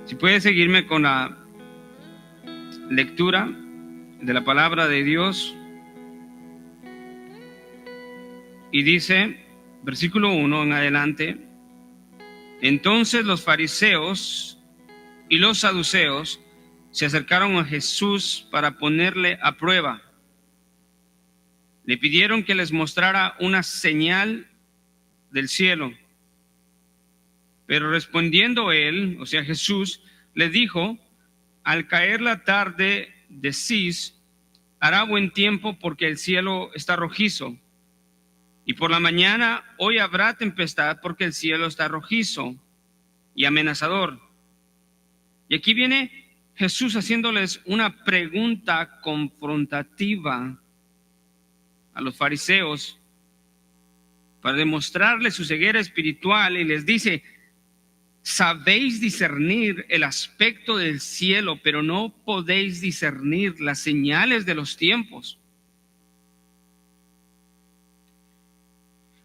Si puedes seguirme con la lectura de la palabra de Dios. Y dice, versículo 1 en adelante: entonces los fariseos y los saduceos se acercaron a Jesús para ponerle a prueba. Le pidieron que les mostrara una señal del cielo. Pero respondiendo él, o sea Jesús, le dijo: al caer la tarde decís, hará buen tiempo porque el cielo está rojizo. Y por la mañana, hoy habrá tempestad porque el cielo está rojizo y amenazador. Y aquí viene Jesús haciéndoles una pregunta confrontativa a los fariseos para demostrarles su ceguera espiritual, y les dice: sabéis discernir el aspecto del cielo, pero no podéis discernir las señales de los tiempos.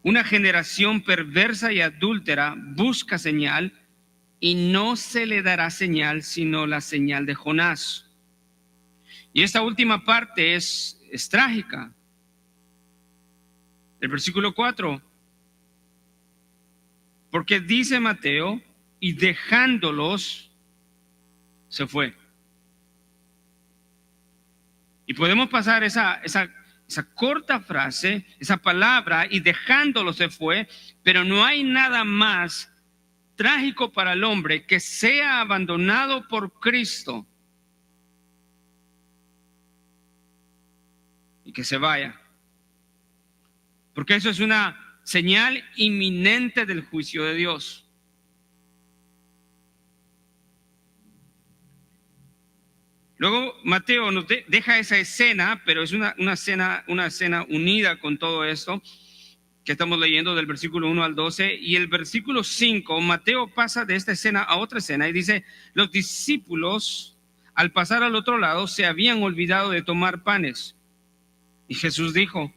Una generación perversa y adúltera busca señal, y no se le dará señal sino la señal de Jonás. Y esta última parte es trágica. El versículo 4. Porque dice Mateo, y dejándolos, se fue. Y podemos pasar esa corta frase, esa palabra, y dejándolos se fue, pero no hay nada más trágico para el hombre que sea abandonado por Cristo y que se vaya. Porque eso es una señal inminente del juicio de Dios. Luego Mateo nos deja esa escena, pero es una escena unida con todo esto que estamos leyendo del versículo 1 al 12. Y el versículo 5, Mateo pasa de esta escena a otra escena y dice: los discípulos al pasar al otro lado se habían olvidado de tomar panes. Y Jesús dijo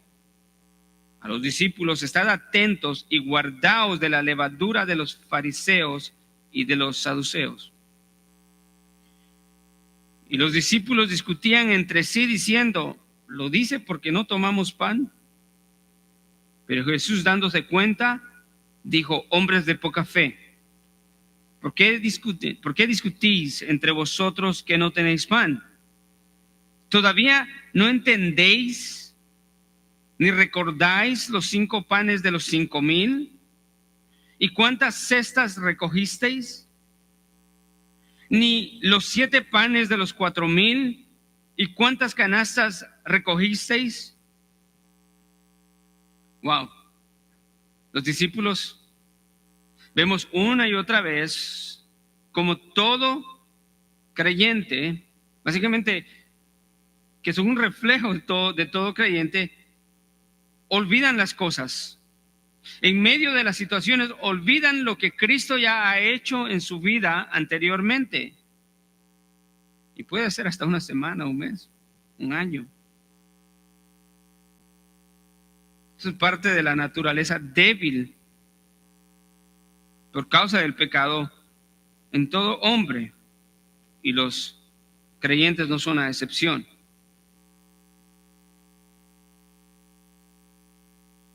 a los discípulos: estad atentos y guardaos de la levadura de los fariseos y de los saduceos. Y los discípulos discutían entre sí diciendo: ¿lo dice porque no tomamos pan? Pero Jesús, dándose cuenta, dijo: hombres de poca fe, ¿por qué discutís entre vosotros que no tenéis pan? ¿Todavía no entendéis ni recordáis los 5 panes de los 5,000? ¿Y cuántas cestas recogisteis? Ni los 7 panes de los 4,000, ¿y cuántas canastas recogisteis? Wow. Los discípulos, vemos una y otra vez como todo creyente, básicamente que son un reflejo de todo creyente, olvidan las cosas. En medio de las situaciones olvidan lo que Cristo ya ha hecho en su vida anteriormente. Y puede ser hasta una semana, un mes, un año. Eso es parte de la naturaleza débil por causa del pecado en todo hombre. Y los creyentes no son la excepción.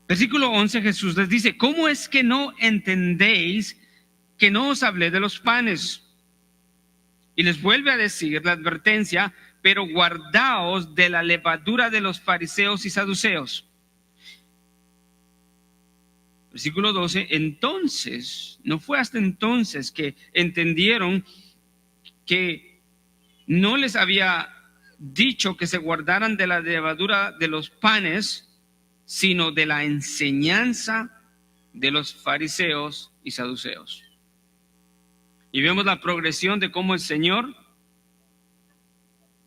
Versículo 11, Jesús les dice: ¿cómo es que no entendéis que no os hablé de los panes? Y les vuelve a decir la advertencia: pero guardaos de la levadura de los fariseos y saduceos. Versículo 12, entonces, no fue hasta entonces que entendieron que no les había dicho que se guardaran de la levadura de los panes, sino de la enseñanza de los fariseos y saduceos. Y vemos la progresión de cómo el Señor,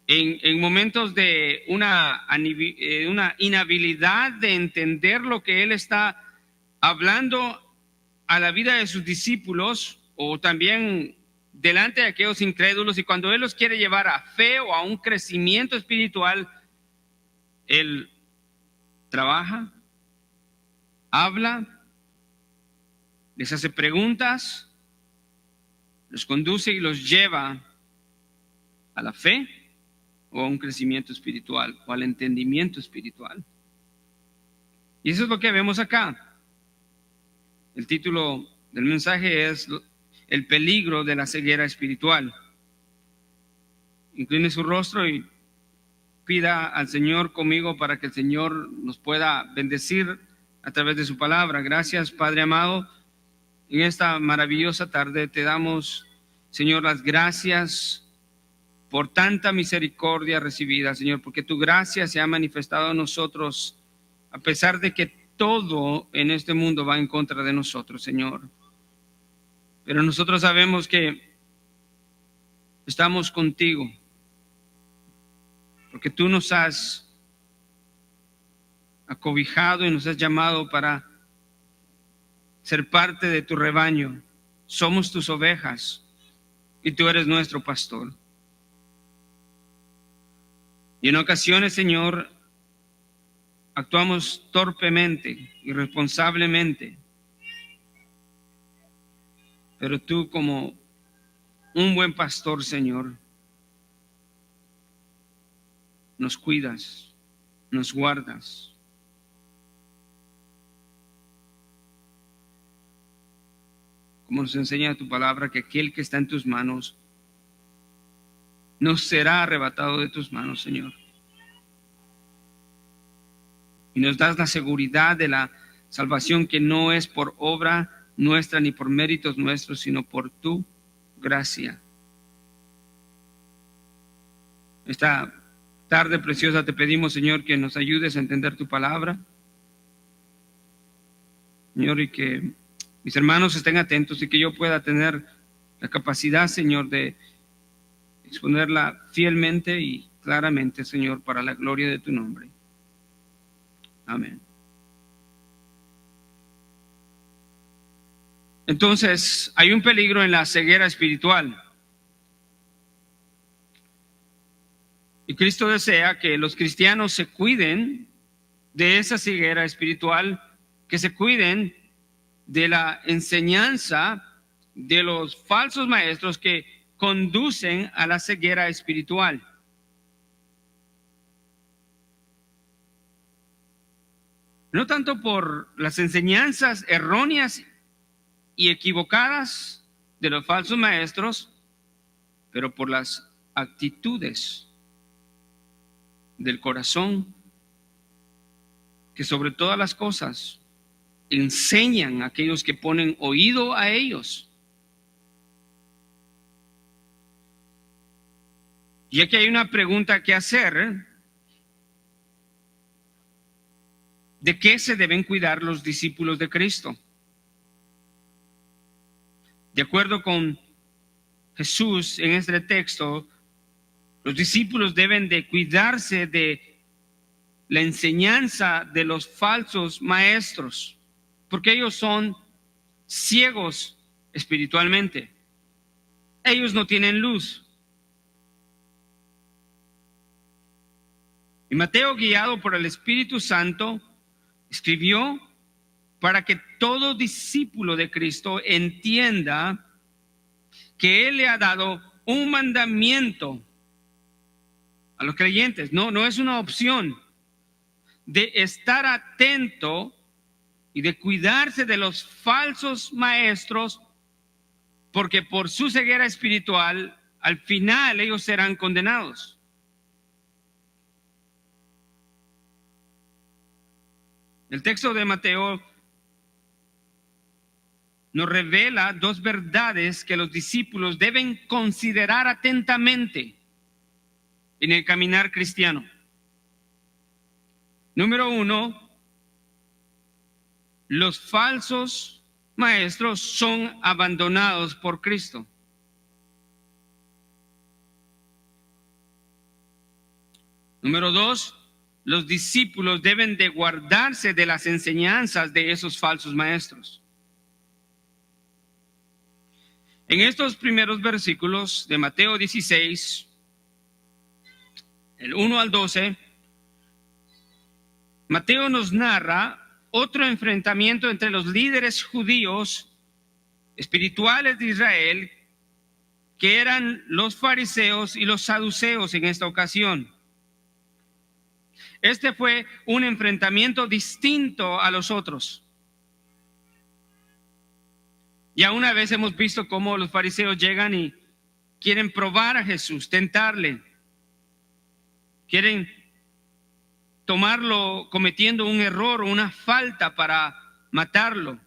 en momentos de una inhabilidad de entender lo que Él está hablando a la vida de sus discípulos, o también delante de aquellos incrédulos, y cuando Él los quiere llevar a fe o a un crecimiento espiritual, Él trabaja, habla, les hace preguntas, los conduce y los lleva a la fe o a un crecimiento espiritual o al entendimiento espiritual. Y eso es lo que vemos acá. El título del mensaje es El peligro de la ceguera espiritual. Incline su rostro y pida al Señor conmigo para que el Señor nos pueda bendecir a través de su palabra. Gracias, Padre amado. En esta maravillosa tarde te damos, Señor, las gracias por tanta misericordia recibida, Señor, porque tu gracia se ha manifestado a nosotros a pesar de que todo en este mundo va en contra de nosotros, Señor. Pero nosotros sabemos que estamos contigo, porque tú nos has acobijado y nos has llamado para ser parte de tu rebaño. Somos tus ovejas y tú eres nuestro pastor. Y en ocasiones, Señor, actuamos torpemente, irresponsablemente. Pero tú, como un buen pastor, Señor, nos cuidas, nos guardas. Como nos enseña tu palabra, que aquel que está en tus manos no será arrebatado de tus manos, Señor. Y nos das la seguridad de la salvación, que no es por obra nuestra ni por méritos nuestros, sino por tu gracia. Esta tarde preciosa te pedimos, Señor, que nos ayudes a entender tu palabra, Señor, y que mis hermanos estén atentos y que yo pueda tener la capacidad, Señor, de exponerla fielmente y claramente, Señor, para la gloria de tu nombre. Amén. Entonces, hay un peligro en la ceguera espiritual. Y Cristo desea que los cristianos se cuiden de esa ceguera espiritual, que se cuiden de la enseñanza de los falsos maestros que conducen a la ceguera espiritual. No tanto por las enseñanzas erróneas y equivocadas de los falsos maestros, pero por las actitudes del corazón que sobre todas las cosas enseñan a aquellos que ponen oído a ellos. Y aquí hay una pregunta que hacer: ¿de qué se deben cuidar los discípulos de Cristo? De acuerdo con Jesús en este texto, los discípulos deben de cuidarse de la enseñanza de los falsos maestros, porque ellos son ciegos espiritualmente. Ellos no tienen luz. Y Mateo, guiado por el Espíritu Santo, escribió para que todo discípulo de Cristo entienda que Él le ha dado un mandamiento a los creyentes. No es una opción, de estar atento y de cuidarse de los falsos maestros, porque por su ceguera espiritual, al final ellos serán condenados. El texto de Mateo nos revela dos verdades que los discípulos deben considerar atentamente en el caminar cristiano. Número uno, los falsos maestros son abandonados por Cristo. Número dos, los discípulos deben de guardarse de las enseñanzas de esos falsos maestros. En estos primeros versículos de Mateo 16, el 1 al 12, Mateo nos narra otro enfrentamiento entre los líderes judíos espirituales de Israel que eran los fariseos y los saduceos en esta ocasión. Este fue un enfrentamiento distinto a los otros. Ya una vez hemos visto cómo los fariseos llegan y quieren probar a Jesús, tentarle. Quieren tomarlo cometiendo un error o una falta para matarlo.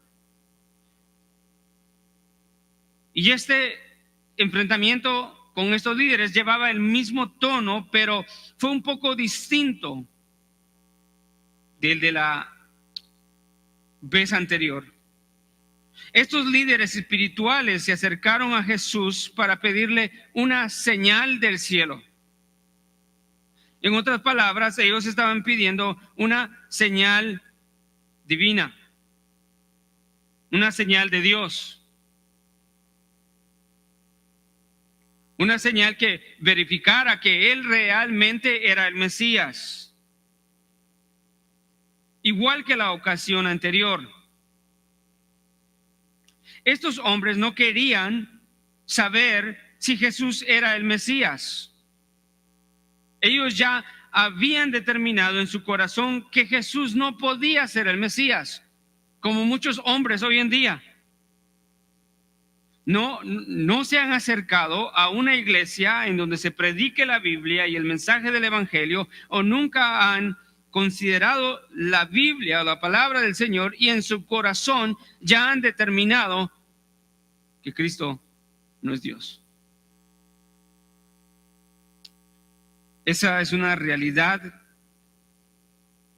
Y este enfrentamiento con estos líderes llevaba el mismo tono, pero fue un poco distinto del de la vez anterior. Estos líderes espirituales se acercaron a Jesús para pedirle una señal del cielo. En otras palabras, ellos estaban pidiendo una señal divina, una señal de Dios, una señal que verificara que Él realmente era el Mesías, igual que la ocasión anterior. Estos hombres no querían saber si Jesús era el Mesías. Ellos ya habían determinado en su corazón que Jesús no podía ser el Mesías, como muchos hombres hoy en día. No se han acercado a una iglesia en donde se predique la Biblia y el mensaje del Evangelio, o nunca han considerado la Biblia o la palabra del Señor y en su corazón ya han determinado que Cristo no es Dios. Esa es una realidad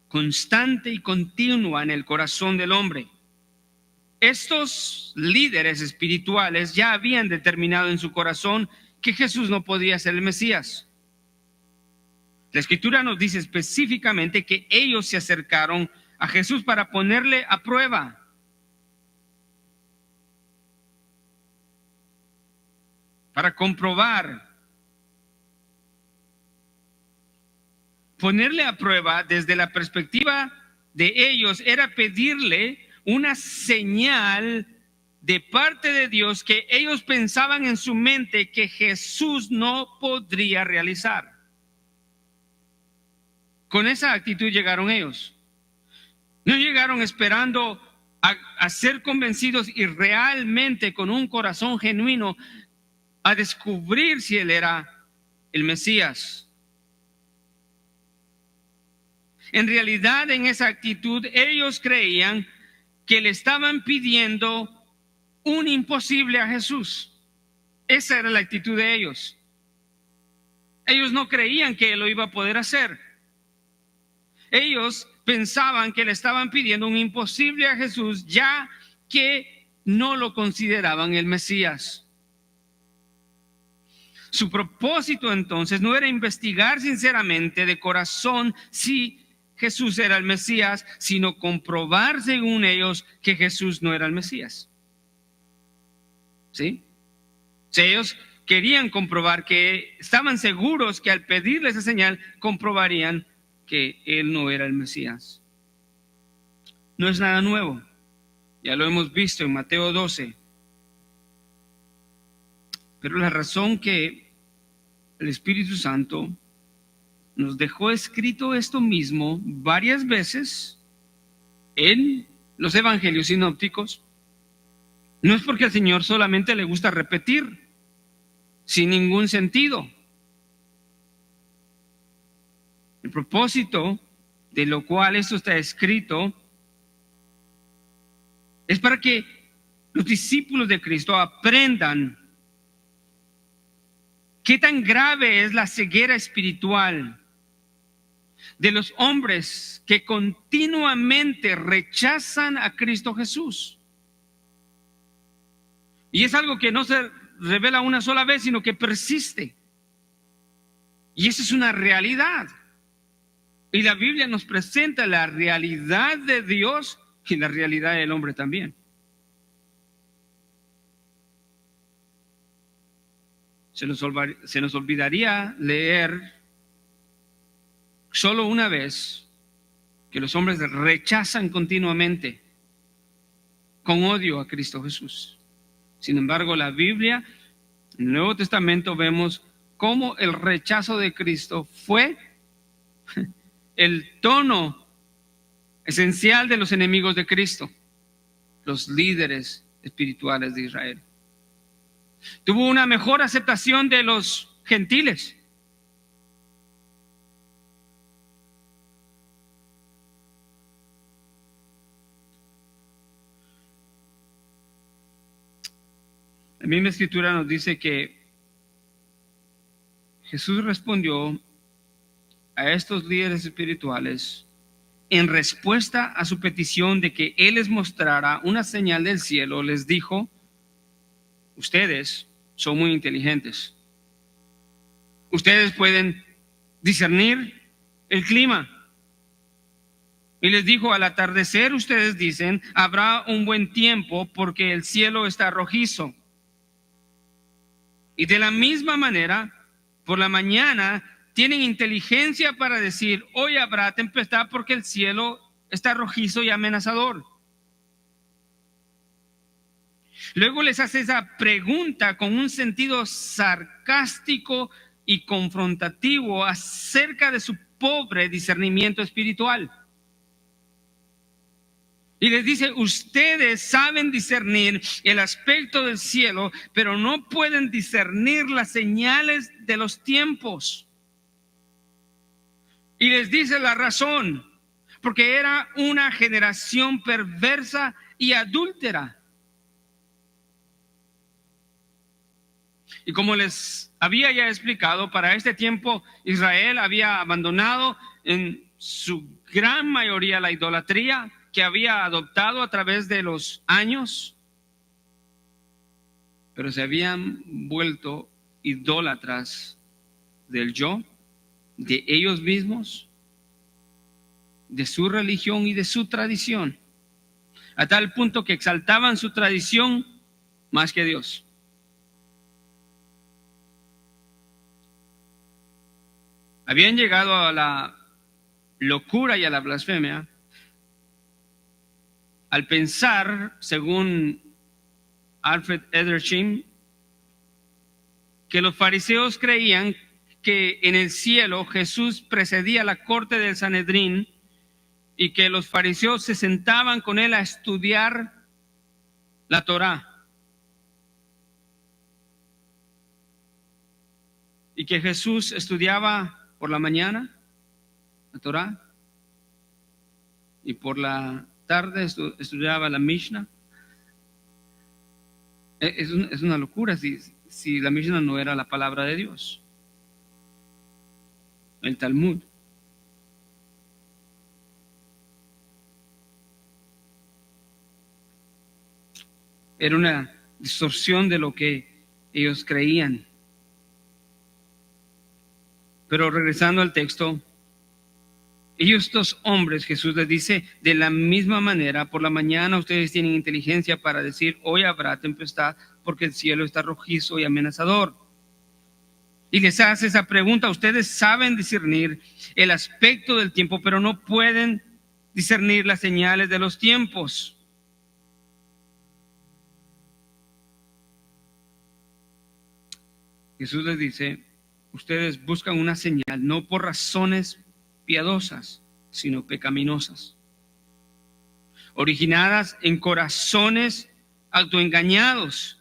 constante y continua en el corazón del hombre. Estos líderes espirituales ya habían determinado en su corazón que Jesús no podía ser el Mesías. La Escritura nos dice específicamente que ellos se acercaron a Jesús para ponerle a prueba. Para comprobar. Ponerle a prueba desde la perspectiva de ellos era pedirle una señal de parte de Dios que ellos pensaban en su mente que Jesús no podría realizar. Con esa actitud llegaron ellos. No llegaron esperando a ser convencidos y realmente con un corazón genuino a descubrir si Él era el Mesías. En realidad, en esa actitud, ellos creían que le estaban pidiendo un imposible a Jesús. Esa era la actitud de ellos. Ellos no creían que Él lo iba a poder hacer. Ellos pensaban que le estaban pidiendo un imposible a Jesús, ya que no lo consideraban el Mesías. Su propósito entonces no era investigar sinceramente de corazón si Jesús era el Mesías, sino comprobar según ellos que Jesús no era el Mesías. ¿Sí? Si ellos querían comprobar, que estaban seguros que al pedirle esa señal comprobarían que Él no era el Mesías. No es nada nuevo. Ya lo hemos visto en Mateo 12. Pero la razón que el Espíritu Santo nos dejó escrito esto mismo varias veces en los evangelios sinópticos no es porque al Señor solamente le gusta repetir sin ningún sentido. El propósito de lo cual esto está escrito es para que los discípulos de Cristo aprendan qué tan grave es la ceguera espiritual de los hombres que continuamente rechazan a Cristo Jesús. Y es algo que no se revela una sola vez, sino que persiste. Y esa es una realidad. Y la Biblia nos presenta la realidad de Dios y la realidad del hombre también. Se nos olvidaría leer solo una vez que los hombres rechazan continuamente con odio a Cristo Jesús. Sin embargo, la Biblia En el Nuevo Testamento vemos cómo el rechazo de Cristo fue el tono esencial de los enemigos de Cristo, los líderes espirituales de Israel. Tuvo una mejor aceptación de los gentiles. La misma escritura nos dice que Jesús respondió a estos líderes espirituales en respuesta a su petición de que Él les mostrara una señal del cielo. Les dijo: ustedes son muy inteligentes. Ustedes pueden discernir el clima. Y les dijo: al atardecer ustedes dicen, habrá un buen tiempo porque el cielo está rojizo. Y de la misma manera, por la mañana tienen inteligencia para decir, hoy habrá tempestad porque el cielo está rojizo y amenazador. Luego les hace esa pregunta con un sentido sarcástico y confrontativo acerca de su pobre discernimiento espiritual. Y les dice: ustedes saben discernir el aspecto del cielo, pero no pueden discernir las señales de los tiempos. Y les dice la razón: porque era una generación perversa y adúltera. Y como les había ya explicado, para este tiempo Israel había abandonado en su gran mayoría la idolatría que había adoptado a través de los años, pero se habían vuelto idólatras del yo, de ellos mismos, de su religión y de su tradición, a tal punto que exaltaban su tradición más que Dios. Habían llegado a la locura y a la blasfemia al pensar, según Alfred Edersheim, que los fariseos creían que en el cielo Jesús presidía la corte del Sanedrín y que los fariseos se sentaban con él a estudiar la Torá. Y que Jesús estudiaba por la mañana la Torá y por la tarde estudiaba la Mishnah. Es una locura si la Mishnah no era la palabra de Dios, el Talmud. Era una distorsión de lo que ellos creían. Pero regresando al texto, estos hombres, Jesús les dice, de la misma manera, por la mañana ustedes tienen inteligencia para decir, hoy habrá tempestad porque el cielo está rojizo y amenazador. Y les hace esa pregunta: ustedes saben discernir el aspecto del tiempo, pero no pueden discernir las señales de los tiempos. Jesús les dice: ustedes buscan una señal no por razones piadosas, sino pecaminosas, originadas en corazones autoengañados.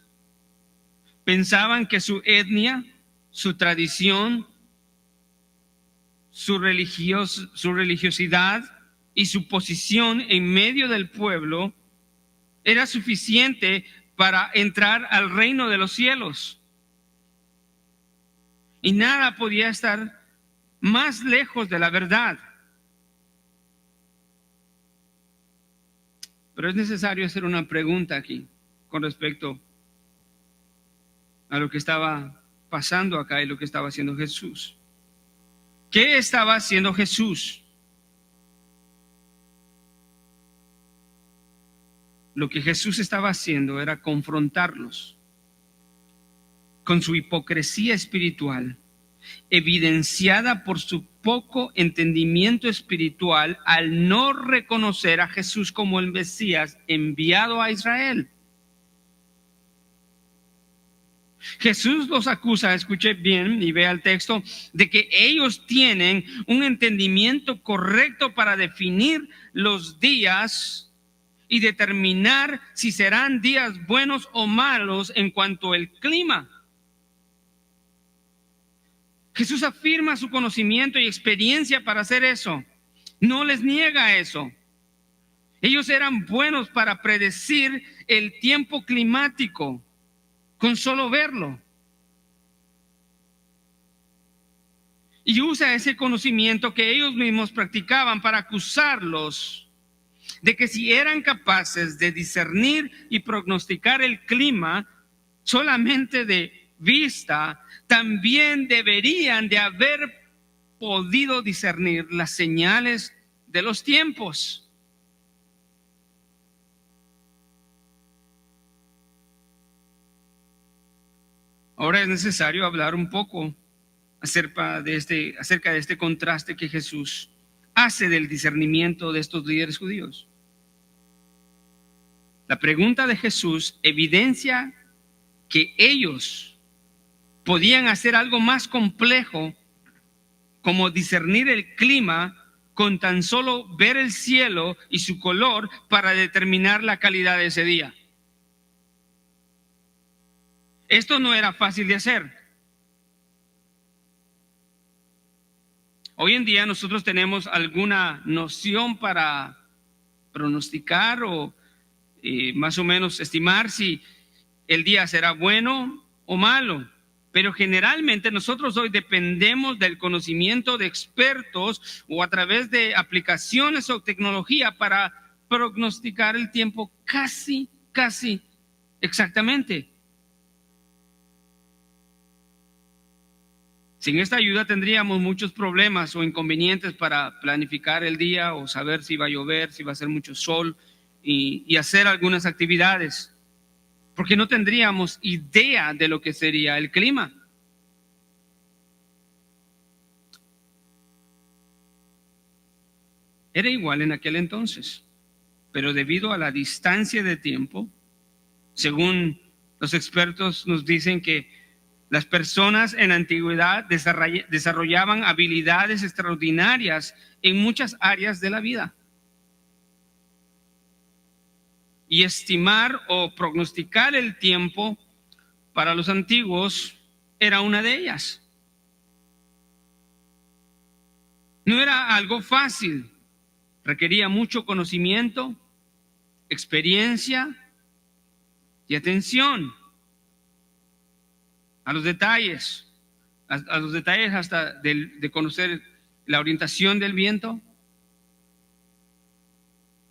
Pensaban que su etnia, su tradición, su religiosidad y su posición en medio del pueblo era suficiente para entrar al reino de los cielos. Y nada podía estar más lejos de la verdad. Pero es necesario hacer una pregunta aquí con respecto a lo que estaba pasando acá y lo que estaba haciendo Jesús. ¿Qué estaba haciendo Jesús? Lo que Jesús estaba haciendo era confrontarlos con su hipocresía espiritual, evidenciada por su poco entendimiento espiritual al no reconocer a Jesús como el Mesías enviado a Israel. Jesús los acusa, escuche bien y vea el texto, de que ellos tienen un entendimiento correcto para definir los días y determinar si serán días buenos o malos en cuanto al clima. Jesús afirma su conocimiento y experiencia para hacer eso. No les niega eso. Ellos eran buenos para predecir el tiempo climático con solo verlo. Y usa ese conocimiento que ellos mismos practicaban para acusarlos de que si eran capaces de discernir y prognosticar el clima solamente de vista, también deberían de haber podido discernir las señales de los tiempos. Ahora es necesario hablar un poco acerca de este contraste que Jesús hace del discernimiento de estos líderes judíos. La pregunta de Jesús evidencia que ellos podían hacer algo más complejo, como discernir el clima con tan solo ver el cielo y su color para determinar la calidad de ese día. Esto no era fácil de hacer. Hoy en día nosotros tenemos alguna noción para pronosticar o más o menos estimar si el día será bueno o malo. Pero generalmente nosotros hoy dependemos del conocimiento de expertos o a través de aplicaciones o tecnología para prognosticar el tiempo casi exactamente. Sin esta ayuda tendríamos muchos problemas o inconvenientes para planificar el día o saber si va a llover, si va a hacer mucho sol y hacer algunas actividades, porque no tendríamos idea de lo que sería el clima. Era igual en aquel entonces, pero debido a la distancia de tiempo, según los expertos nos dicen que las personas en la antigüedad desarrollaban habilidades extraordinarias en muchas áreas de la vida. Y estimar o prognosticar el tiempo para los antiguos era una de ellas. No era algo fácil, requería mucho conocimiento, experiencia y atención a los detalles, hasta de conocer la orientación del viento,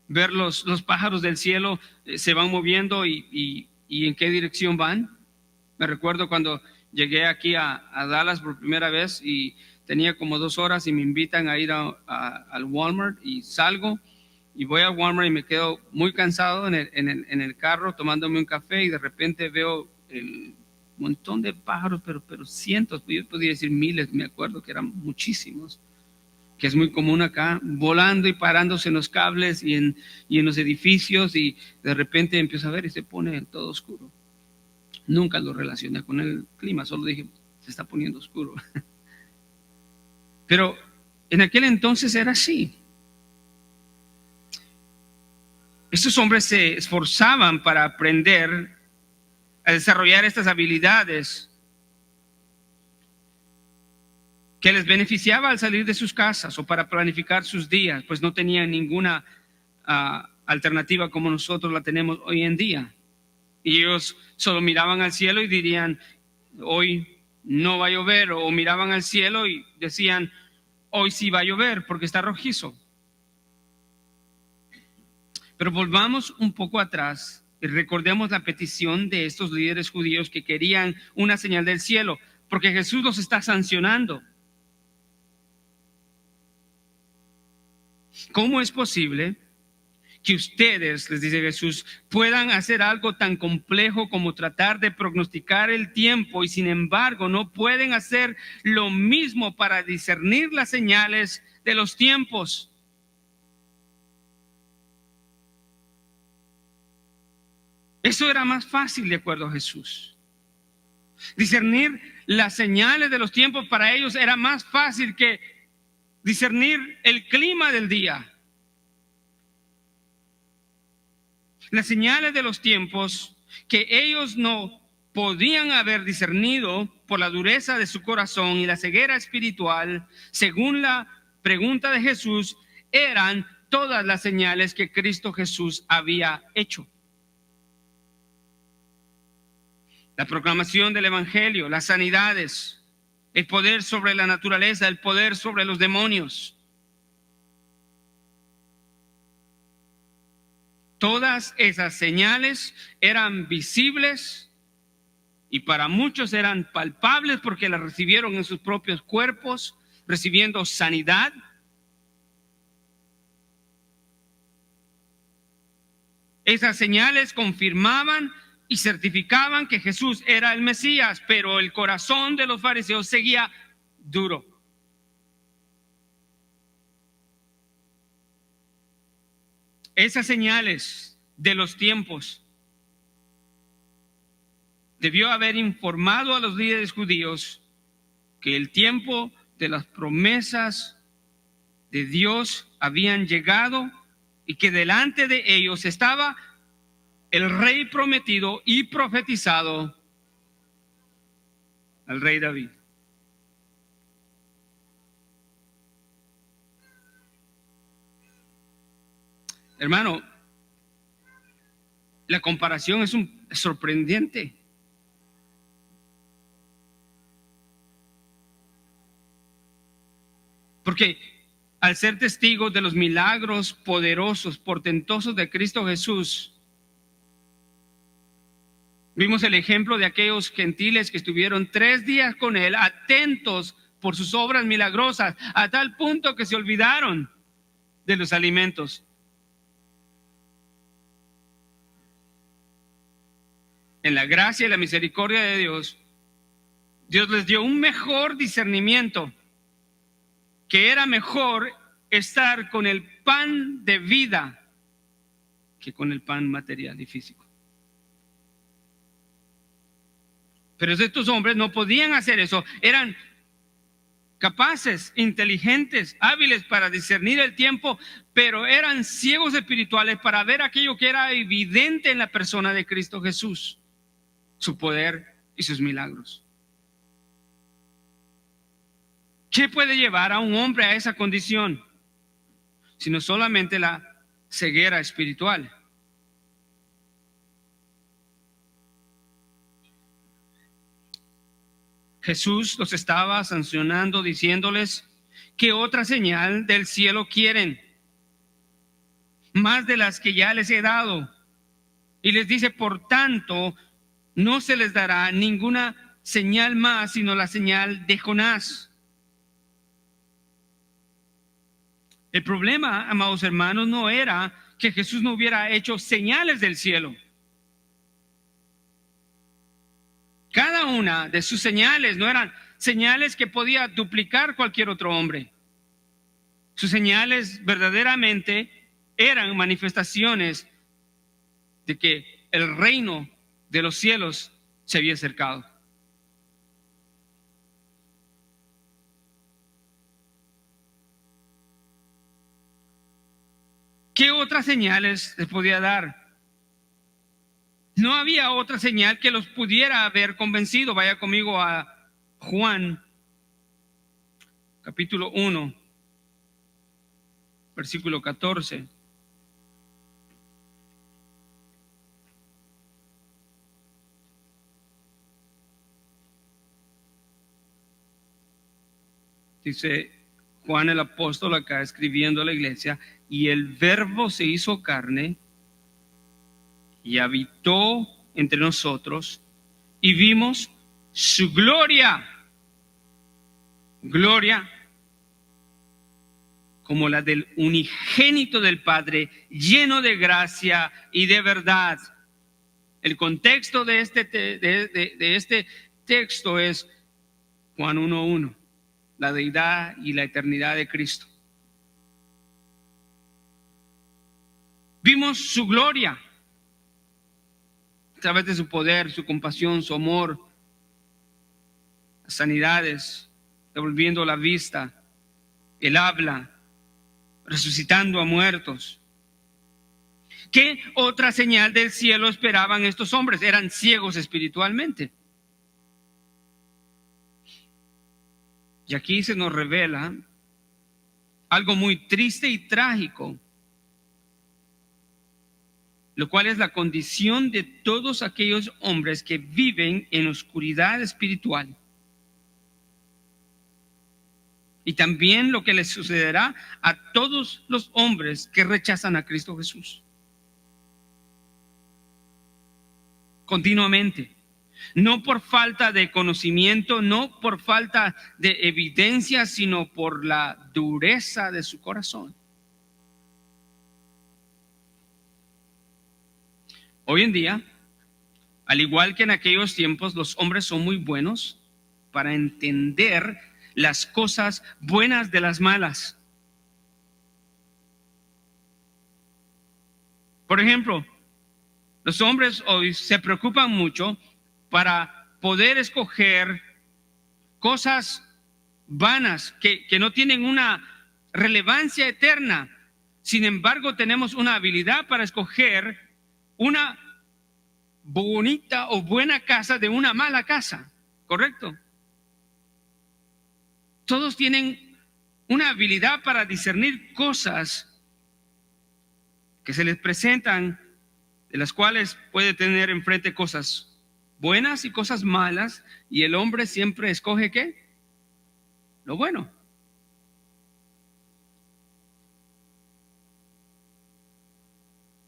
ver los pájaros del cielo se van moviendo y en qué dirección van. Me recuerdo cuando llegué aquí a Dallas por primera vez y tenía como 2 horas y me invitan a ir al Walmart y salgo y voy al Walmart y me quedo muy cansado en el carro tomándome un café y de repente veo el montón de pájaros, pero cientos, yo podría decir miles, me acuerdo que eran muchísimos, que es muy común acá, volando y parándose en los cables y en los edificios, y de repente empiezo a ver y se pone todo oscuro. Nunca lo relacioné con el clima, solo dije, se está poniendo oscuro. Pero en aquel entonces era así. Estos hombres se esforzaban para aprender a desarrollar estas habilidades que les beneficiaba al salir de sus casas o para planificar sus días, pues no tenían ninguna alternativa como nosotros la tenemos hoy en día. Y ellos solo miraban al cielo y dirían, hoy no va a llover, o miraban al cielo y decían, hoy sí va a llover porque está rojizo. Pero volvamos un poco atrás y recordemos la petición de estos líderes judíos que querían una señal del cielo, porque Jesús los está sancionando. ¿Cómo es posible que ustedes, les dice Jesús, puedan hacer algo tan complejo como tratar de prognosticar el tiempo y sin embargo no pueden hacer lo mismo para discernir las señales de los tiempos? Eso era más fácil de acuerdo a Jesús. Discernir las señales de los tiempos para ellos era más fácil que discernir el clima del día. Las señales de los tiempos que ellos no podían haber discernido por la dureza de su corazón y la ceguera espiritual, según la pregunta de Jesús, eran todas las señales que Cristo Jesús había hecho. La proclamación del evangelio, las sanidades, el poder sobre la naturaleza, el poder sobre los demonios. Todas esas señales eran visibles y para muchos eran palpables porque las recibieron en sus propios cuerpos, recibiendo sanidad. Esas señales confirmaban y certificaban que Jesús era el Mesías, pero el corazón de los fariseos seguía duro. Esas señales de los tiempos debió haber informado a los líderes judíos que el tiempo de las promesas de Dios habían llegado y que delante de ellos estaba el rey prometido y profetizado, el rey David. Hermano, la comparación es sorprendente. Porque al ser testigos de los milagros poderosos, portentosos de Cristo Jesús, vimos el ejemplo de aquellos gentiles que estuvieron 3 días con él, atentos por sus obras milagrosas, a tal punto que se olvidaron de los alimentos. En la gracia y la misericordia de Dios, Dios les dio un mejor discernimiento, que era mejor estar con el pan de vida que con el pan material y físico. Pero estos hombres no podían hacer eso. Eran capaces, inteligentes, hábiles para discernir el tiempo, pero eran ciegos espirituales para ver aquello que era evidente en la persona de Cristo Jesús, su poder y sus milagros. ¿Qué puede llevar a un hombre a esa condición? Sino solamente la ceguera espiritual. Jesús los estaba sancionando, diciéndoles: ¿qué otra señal del cielo quieren? Más de las que ya les he dado. Y les dice: por tanto, no se les dará ninguna señal más, sino la señal de Jonás. El problema, amados hermanos, no era que Jesús no hubiera hecho señales del cielo. Cada una de sus señales no eran señales que podía duplicar cualquier otro hombre. Sus señales verdaderamente eran manifestaciones de que el reino de los cielos se había acercado. ¿Qué otras señales les podía dar? No había otra señal que los pudiera haber convencido. Vaya conmigo a Juan, capítulo 1, versículo 14. Dice Juan el apóstol acá escribiendo a la iglesia: y el verbo se hizo carne y habitó entre nosotros, y vimos su gloria, gloria como la del unigénito del Padre, lleno de gracia y de verdad. El contexto de este texto es Juan 1:1, la deidad y la eternidad de Cristo. Vimos su gloria a través de su poder, su compasión, su amor, sanidades, devolviendo la vista, el habla, resucitando a muertos. ¿Qué otra señal del cielo esperaban estos hombres? Eran ciegos espiritualmente. Y aquí se nos revela algo muy triste y trágico, lo cual es la condición de todos aquellos hombres que viven en oscuridad espiritual. Y también lo que les sucederá a todos los hombres que rechazan a Cristo Jesús. Continuamente. No por falta de conocimiento, no por falta de evidencia, sino por la dureza de su corazón. Hoy en día, al igual que en aquellos tiempos, los hombres son muy buenos para entender las cosas buenas de las malas. Por ejemplo, los hombres hoy se preocupan mucho para poder escoger cosas vanas que no tienen una relevancia eterna. Sin embargo, tenemos una habilidad para escoger una bonita o buena casa de una mala casa, ¿correcto? Todos tienen una habilidad para discernir cosas que se les presentan, de las cuales puede tener enfrente cosas buenas y cosas malas, y el hombre siempre escoge ¿qué? Lo bueno.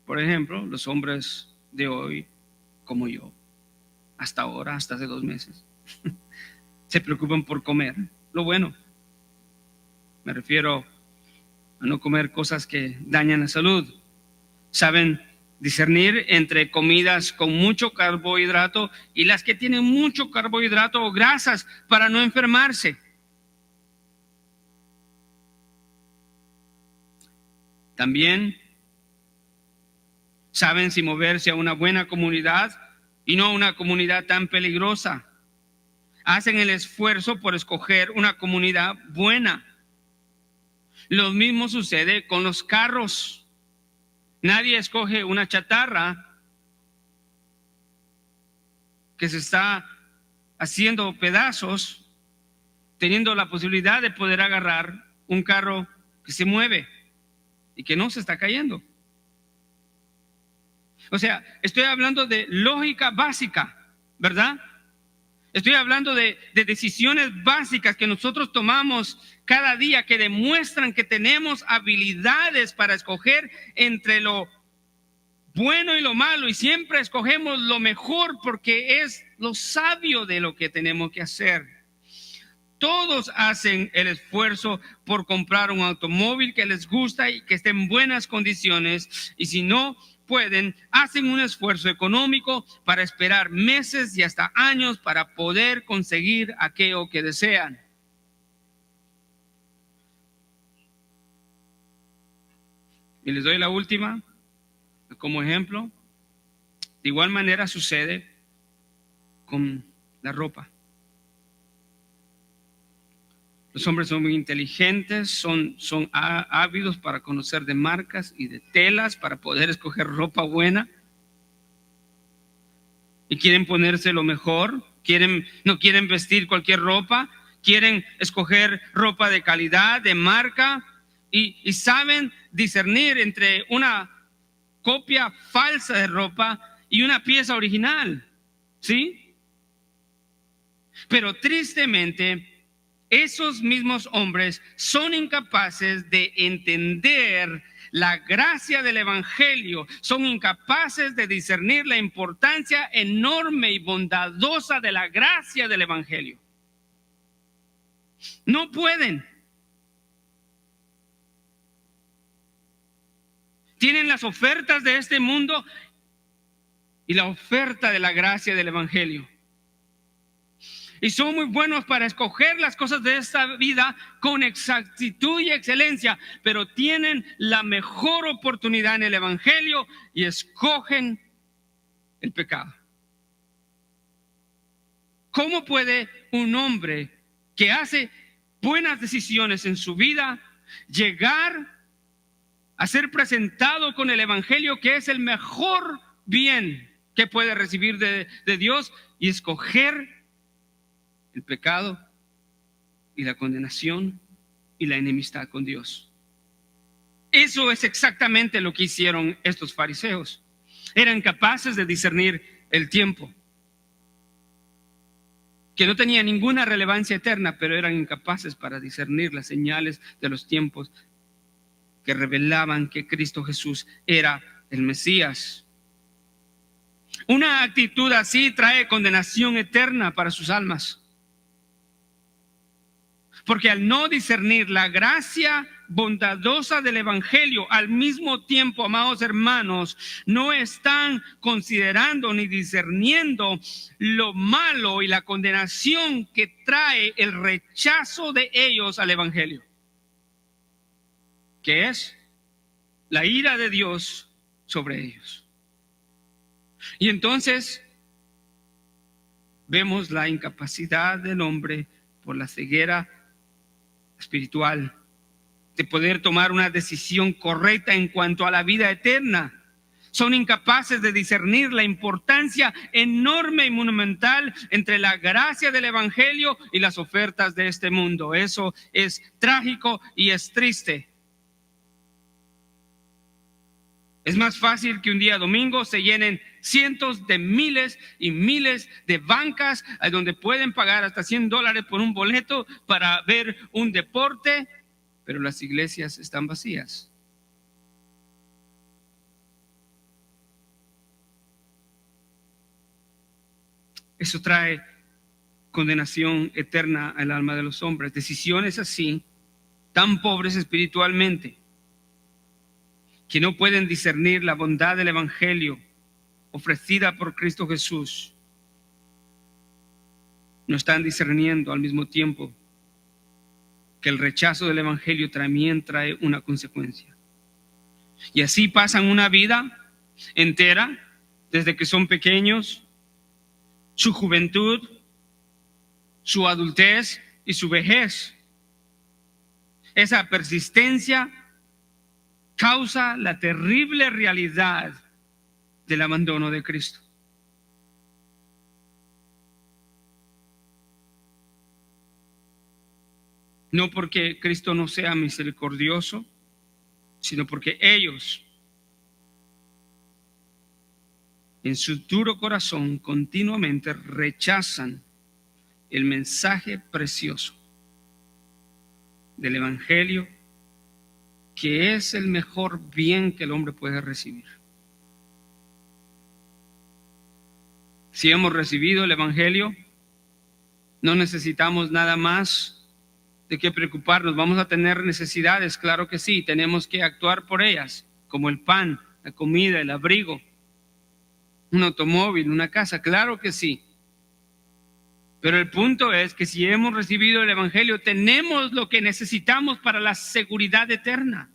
Por ejemplo, los hombres de hoy, como yo, hasta ahora, hasta hace 2 meses, se preocupan por comer lo bueno. Me refiero a no comer cosas que dañan la salud. Saben discernir entre comidas con mucho carbohidrato y las que tienen mucho carbohidrato o grasas para no enfermarse. También saben si moverse a una buena comunidad y no a una comunidad tan peligrosa. Hacen el esfuerzo por escoger una comunidad buena. Lo mismo sucede con los carros. Nadie escoge una chatarra que se está haciendo pedazos, teniendo la posibilidad de poder agarrar un carro que se mueve y que no se está cayendo. O sea, estoy hablando de lógica básica, ¿verdad? Estoy hablando de decisiones básicas que nosotros tomamos cada día, que demuestran que tenemos habilidades para escoger entre lo bueno y lo malo, y siempre escogemos lo mejor porque es lo sabio de lo que tenemos que hacer. Todos hacen el esfuerzo por comprar un automóvil que les gusta y que esté en buenas condiciones, y si no pueden, hacen un esfuerzo económico para esperar meses y hasta años para poder conseguir aquello que desean. Y les doy la última como ejemplo. De igual manera sucede con la ropa. Los hombres son muy inteligentes, son ávidos para conocer de marcas y de telas para poder escoger ropa buena. Y quieren ponerse lo mejor, no quieren vestir cualquier ropa, quieren escoger ropa de calidad, de marca, y saben discernir entre una copia falsa de ropa y una pieza original, ¿sí? Pero tristemente, esos mismos hombres son incapaces de entender la gracia del Evangelio, son incapaces de discernir la importancia enorme y bondadosa de la gracia del Evangelio. No pueden. Tienen las ofertas de este mundo y la oferta de la gracia del Evangelio. Y son muy buenos para escoger las cosas de esta vida con exactitud y excelencia, pero tienen la mejor oportunidad en el Evangelio y escogen el pecado. ¿Cómo puede un hombre que hace buenas decisiones en su vida llegar a ser presentado con el evangelio, que es el mejor bien que puede recibir de Dios, y escoger el pecado y la condenación y la enemistad con Dios? Eso es exactamente lo que hicieron estos fariseos. Eran capaces de discernir el tiempo, que no tenía ninguna relevancia eterna, pero eran incapaces para discernir las señales de los tiempos que revelaban que Cristo Jesús era el Mesías. Una actitud así trae condenación eterna para sus almas, porque al no discernir la gracia bondadosa del evangelio, al mismo tiempo, amados hermanos, no están considerando ni discerniendo lo malo y la condenación que trae el rechazo de ellos al evangelio, que es la ira de Dios sobre ellos. Y entonces vemos la incapacidad del hombre por la ceguera espiritual de poder tomar una decisión correcta en cuanto a la vida eterna. Son incapaces de discernir la importancia enorme y monumental entre la gracia del evangelio y las ofertas de este mundo. Eso es trágico y es triste. Es más fácil que un día domingo se llenen cientos de miles y miles de bancas donde pueden pagar hasta $100 por un boleto para ver un deporte, pero las iglesias están vacías. Eso trae condenación eterna al alma de los hombres. Decisiones así, tan pobres espiritualmente, que no pueden discernir la bondad del evangelio ofrecida por Cristo Jesús, no están discerniendo al mismo tiempo que el rechazo del evangelio también trae una consecuencia. Y así pasan una vida entera, desde que son pequeños, su juventud, su adultez y su vejez. Esa persistencia causa la terrible realidad del abandono de Cristo. No porque Cristo no sea misericordioso, sino porque ellos, en su duro corazón, continuamente rechazan el mensaje precioso del evangelio, que es el mejor bien que el hombre puede recibir. Si hemos recibido el evangelio, no necesitamos nada más de qué preocuparnos. Vamos a tener necesidades, claro que sí, tenemos que actuar por ellas, como el pan, la comida, el abrigo, un automóvil, una casa, claro que sí. Pero el punto es que si hemos recibido el evangelio, tenemos lo que necesitamos para la seguridad eterna.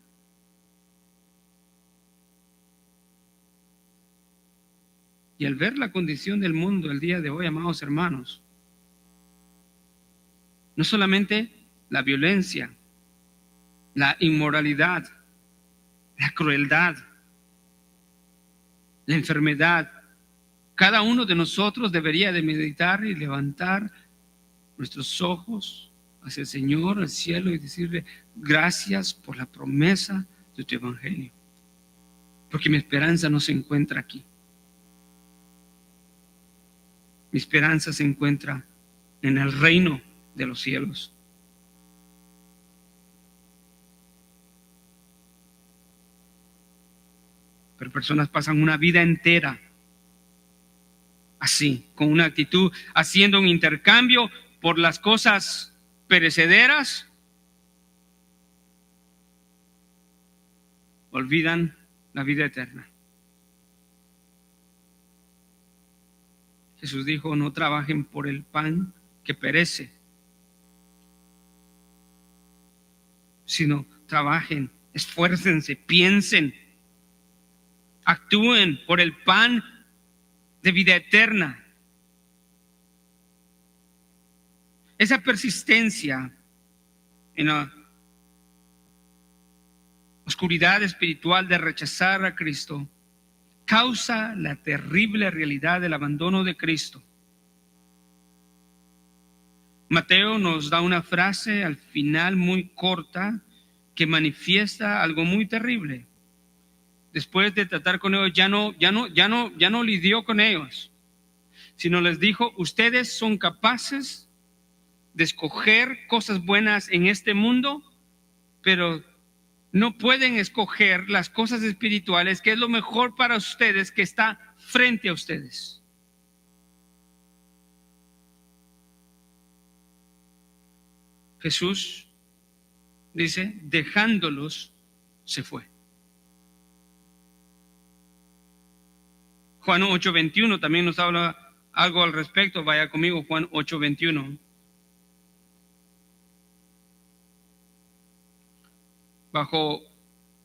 Y al ver la condición del mundo el día de hoy, amados hermanos, no solamente la violencia, la inmoralidad, la crueldad, la enfermedad, cada uno de nosotros debería de meditar y levantar nuestros ojos hacia el Señor, al cielo, y decirle: gracias por la promesa de tu evangelio, porque mi esperanza no se encuentra aquí. Mi esperanza se encuentra en el reino de los cielos. Pero personas pasan una vida entera así, con una actitud, haciendo un intercambio por las cosas perecederas. Olvidan la vida eterna. Jesús dijo: no trabajen por el pan que perece, sino trabajen, esfuércense, piensen, actúen por el pan de vida eterna. esa persistencia en la oscuridad espiritual de rechazar a Cristo causa la terrible realidad del abandono de Cristo. Mateo nos da una frase al final muy corta que manifiesta algo muy terrible. Después de tratar con ellos, ya no lidió con ellos, sino les dijo: ustedes son capaces de escoger cosas buenas en este mundo, pero no pueden escoger las cosas espirituales, que es lo mejor para ustedes, que está frente a ustedes. Jesús dice, dejándolos, se fue. Juan 8:21 también nos habla algo al respecto. Vaya conmigo, Juan 8:21. Bajo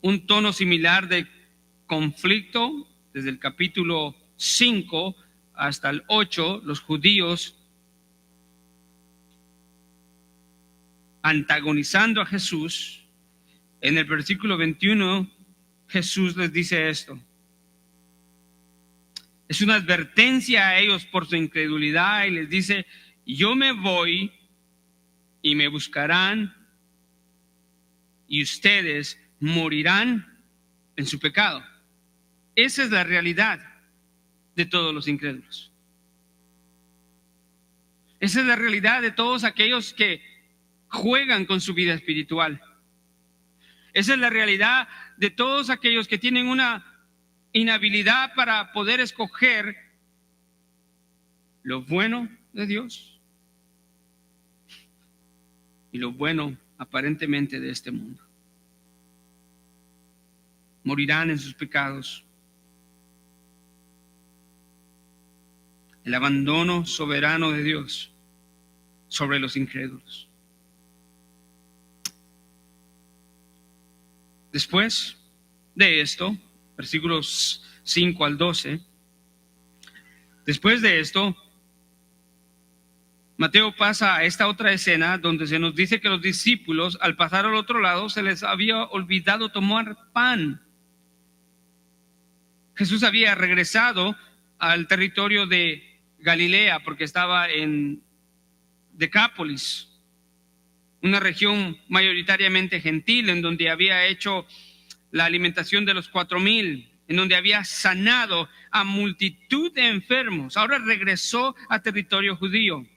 un tono similar de conflicto, desde el capítulo 5 hasta el 8, los judíos antagonizando a Jesús. En el versículo 21, Jesús les dice esto. Es una advertencia a ellos por su incredulidad y les dice: yo me voy y me buscarán y ustedes morirán en su pecado. Esa es la realidad de todos los incrédulos. Esa es la realidad de todos aquellos que juegan con su vida espiritual. Esa es la realidad de todos aquellos que tienen una inhabilidad para poder escoger lo bueno de Dios y lo bueno aparentemente de este mundo. Morirán en sus pecados. El abandono soberano de Dios sobre los incrédulos. Después de esto, versículos 5 al 12, después de esto, Mateo pasa a esta otra escena donde se nos dice que los discípulos, al pasar al otro lado, se les había olvidado tomar pan. Jesús había regresado al territorio de Galilea porque estaba en Decápolis, una región mayoritariamente gentil, en donde había hecho la alimentación de los 4,000, en donde había sanado a multitud de enfermos. Ahora regresó a territorio judío.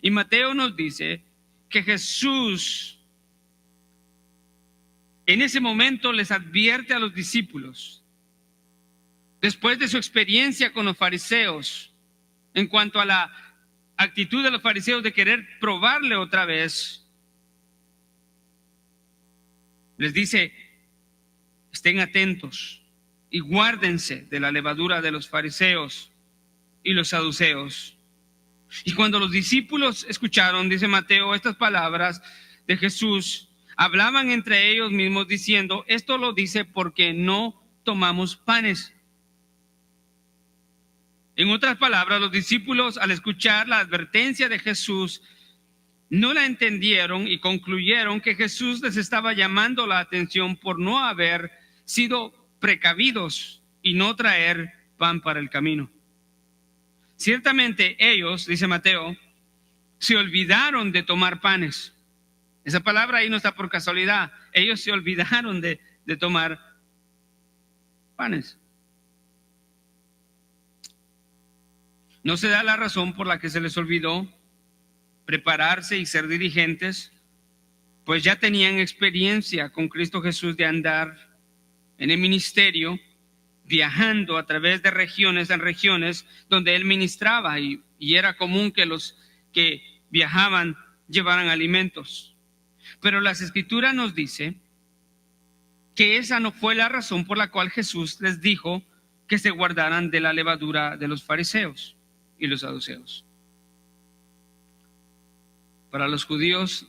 Y Mateo nos dice que Jesús en ese momento les advierte a los discípulos, después de su experiencia con los fariseos, en cuanto a la actitud de los fariseos de querer probarle otra vez, les dice: estén atentos y guárdense de la levadura de los fariseos y los saduceos. Y cuando los discípulos escucharon, dice Mateo, estas palabras de Jesús, hablaban entre ellos mismos diciendo: esto lo dice porque no tomamos panes. En otras palabras, los discípulos, al escuchar la advertencia de Jesús, no la entendieron y concluyeron que Jesús les estaba llamando la atención por no haber sido precavidos y no traer pan para el camino. Ciertamente ellos, dice Mateo, se olvidaron de tomar panes. Esa palabra ahí no está por casualidad. Ellos se olvidaron de tomar panes. No se da la razón por la que se les olvidó prepararse y ser diligentes, pues ya tenían experiencia con Cristo Jesús de andar en el ministerio, viajando a través de regiones en regiones donde Él ministraba, y era común que los que viajaban llevaran alimentos. Pero las Escrituras nos dice que esa no fue la razón por la cual Jesús les dijo que se guardaran de la levadura de los fariseos y los saduceos. Para los judíos,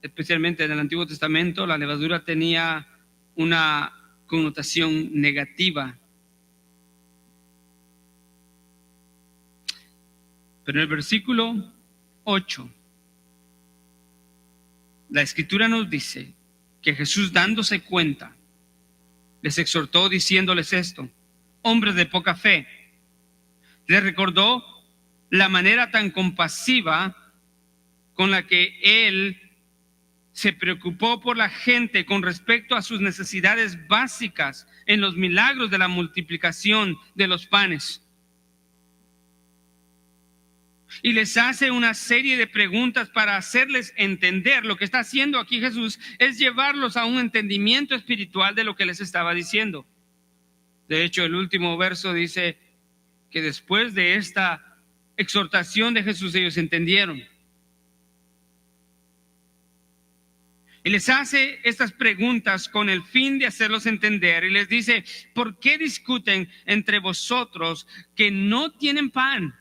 especialmente en el Antiguo Testamento, la levadura tenía una connotación negativa. Pero en el versículo 8, la Escritura nos dice que Jesús, dándose cuenta, les exhortó diciéndoles esto: hombres de poca fe. Les recordó la manera tan compasiva con la que Él se preocupó por la gente con respecto a sus necesidades básicas en los milagros de la multiplicación de los panes. Y les hace una serie de preguntas para hacerles entender. Lo que está haciendo aquí Jesús es llevarlos a un entendimiento espiritual de lo que les estaba diciendo. De hecho, el último verso dice que después de esta exhortación de Jesús, ellos entendieron. Y les hace estas preguntas con el fin de hacerlos entender. Y les dice: ¿por qué discuten entre vosotros que no tienen pan?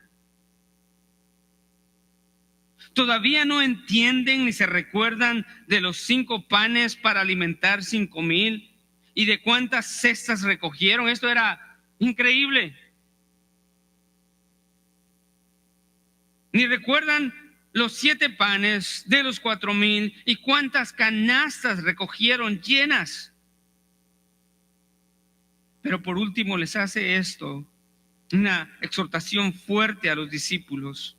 ¿Todavía no entienden ni se recuerdan de los 5 panes para alimentar 5,000 y de cuántas cestas recogieron? Esto era increíble. Ni recuerdan los 7 panes de los 4,000 y cuántas canastas recogieron llenas. Pero por último les hace esto, una exhortación fuerte a los discípulos.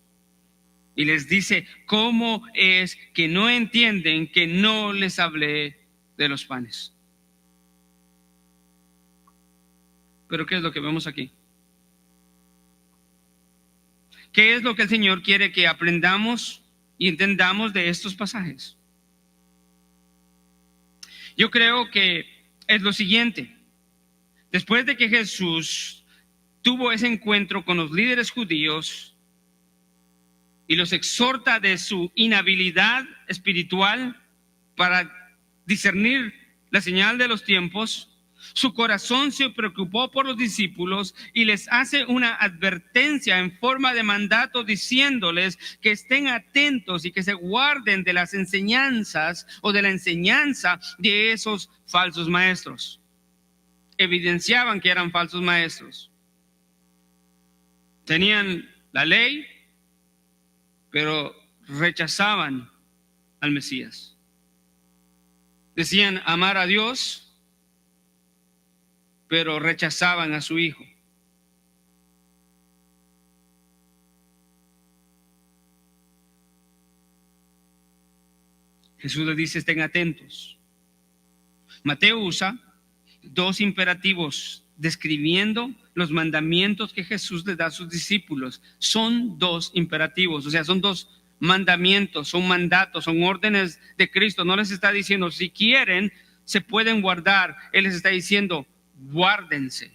Y les dice: ¿cómo es que no entienden que no les hablé de los panes? Pero ¿qué es lo que vemos aquí? ¿Qué es lo que el Señor quiere que aprendamos y entendamos de estos pasajes? Yo creo que es lo siguiente. Después de que Jesús tuvo ese encuentro con los líderes judíos y los exhorta de su inhabilidad espiritual para discernir la señal de los tiempos, su corazón se preocupó por los discípulos y les hace una advertencia en forma de mandato, diciéndoles que estén atentos y que se guarden de las enseñanzas o de la enseñanza de esos falsos maestros. Evidenciaban que eran falsos maestros. Tenían la ley, pero rechazaban al Mesías. Decían amar a Dios, pero rechazaban a su Hijo. Jesús les dice: estén atentos. Mateo usa 2 imperativos describiendo los mandamientos que Jesús les da a sus discípulos. Son 2 imperativos, o sea, son 2 mandamientos, son mandatos, son órdenes de Cristo. No les está diciendo si quieren se pueden guardar. Él les está diciendo: guárdense,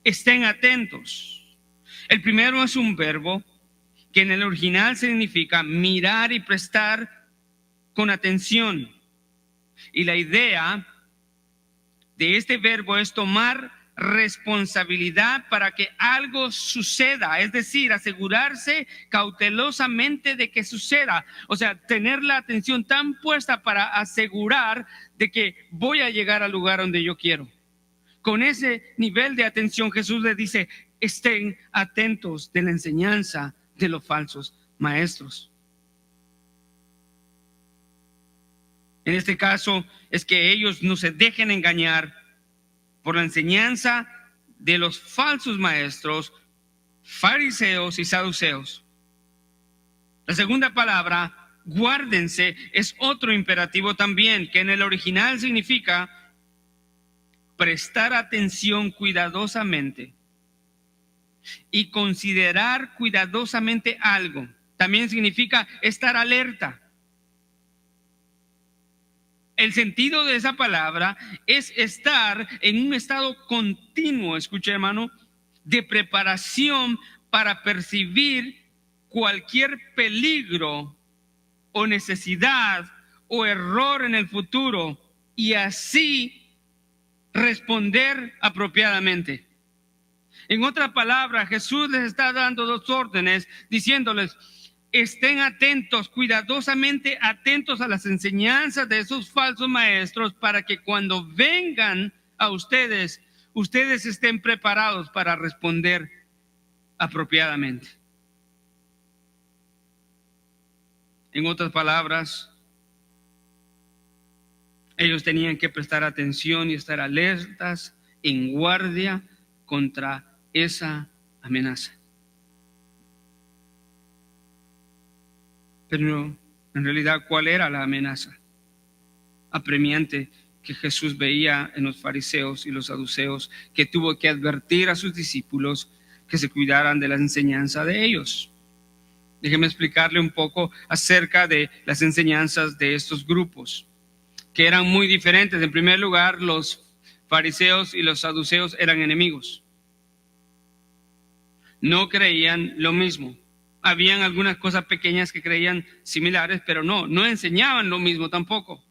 estén atentos. El primero es un verbo que en el original significa mirar y prestar con atención. Y la idea de este verbo es tomar responsabilidad para que algo suceda, es decir, asegurarse cautelosamente de que suceda. O sea, tener la atención tan puesta para asegurar de que voy a llegar al lugar donde yo quiero. Con ese nivel de atención, Jesús les dice: estén atentos de la enseñanza de los falsos maestros. En este caso es que ellos no se dejen engañar por la enseñanza de los falsos maestros, fariseos y saduceos. La segunda palabra, guárdense, es otro imperativo también, que en el original significa prestar atención cuidadosamente y considerar cuidadosamente algo. También significa estar alerta. El sentido de esa palabra es estar en un estado continuo, escuche hermano, de preparación para percibir cualquier peligro o necesidad o error en el futuro y así responder apropiadamente. En otra palabra, Jesús les está dando 2 órdenes, diciéndoles: estén atentos, cuidadosamente atentos a las enseñanzas de esos falsos maestros, para que cuando vengan a ustedes, ustedes estén preparados para responder apropiadamente. En otras palabras, ellos tenían que prestar atención y estar alertas, en guardia contra esa amenaza. Pero en realidad, ¿cuál era la amenaza apremiante que Jesús veía en los fariseos y los saduceos, que tuvo que advertir a sus discípulos que se cuidaran de la enseñanza de ellos? Déjeme explicarle un poco acerca de las enseñanzas de estos grupos, que eran muy diferentes. En primer lugar, los fariseos y los saduceos eran enemigos. No creían lo mismo. Habían algunas cosas pequeñas que creían similares, pero no enseñaban lo mismo tampoco.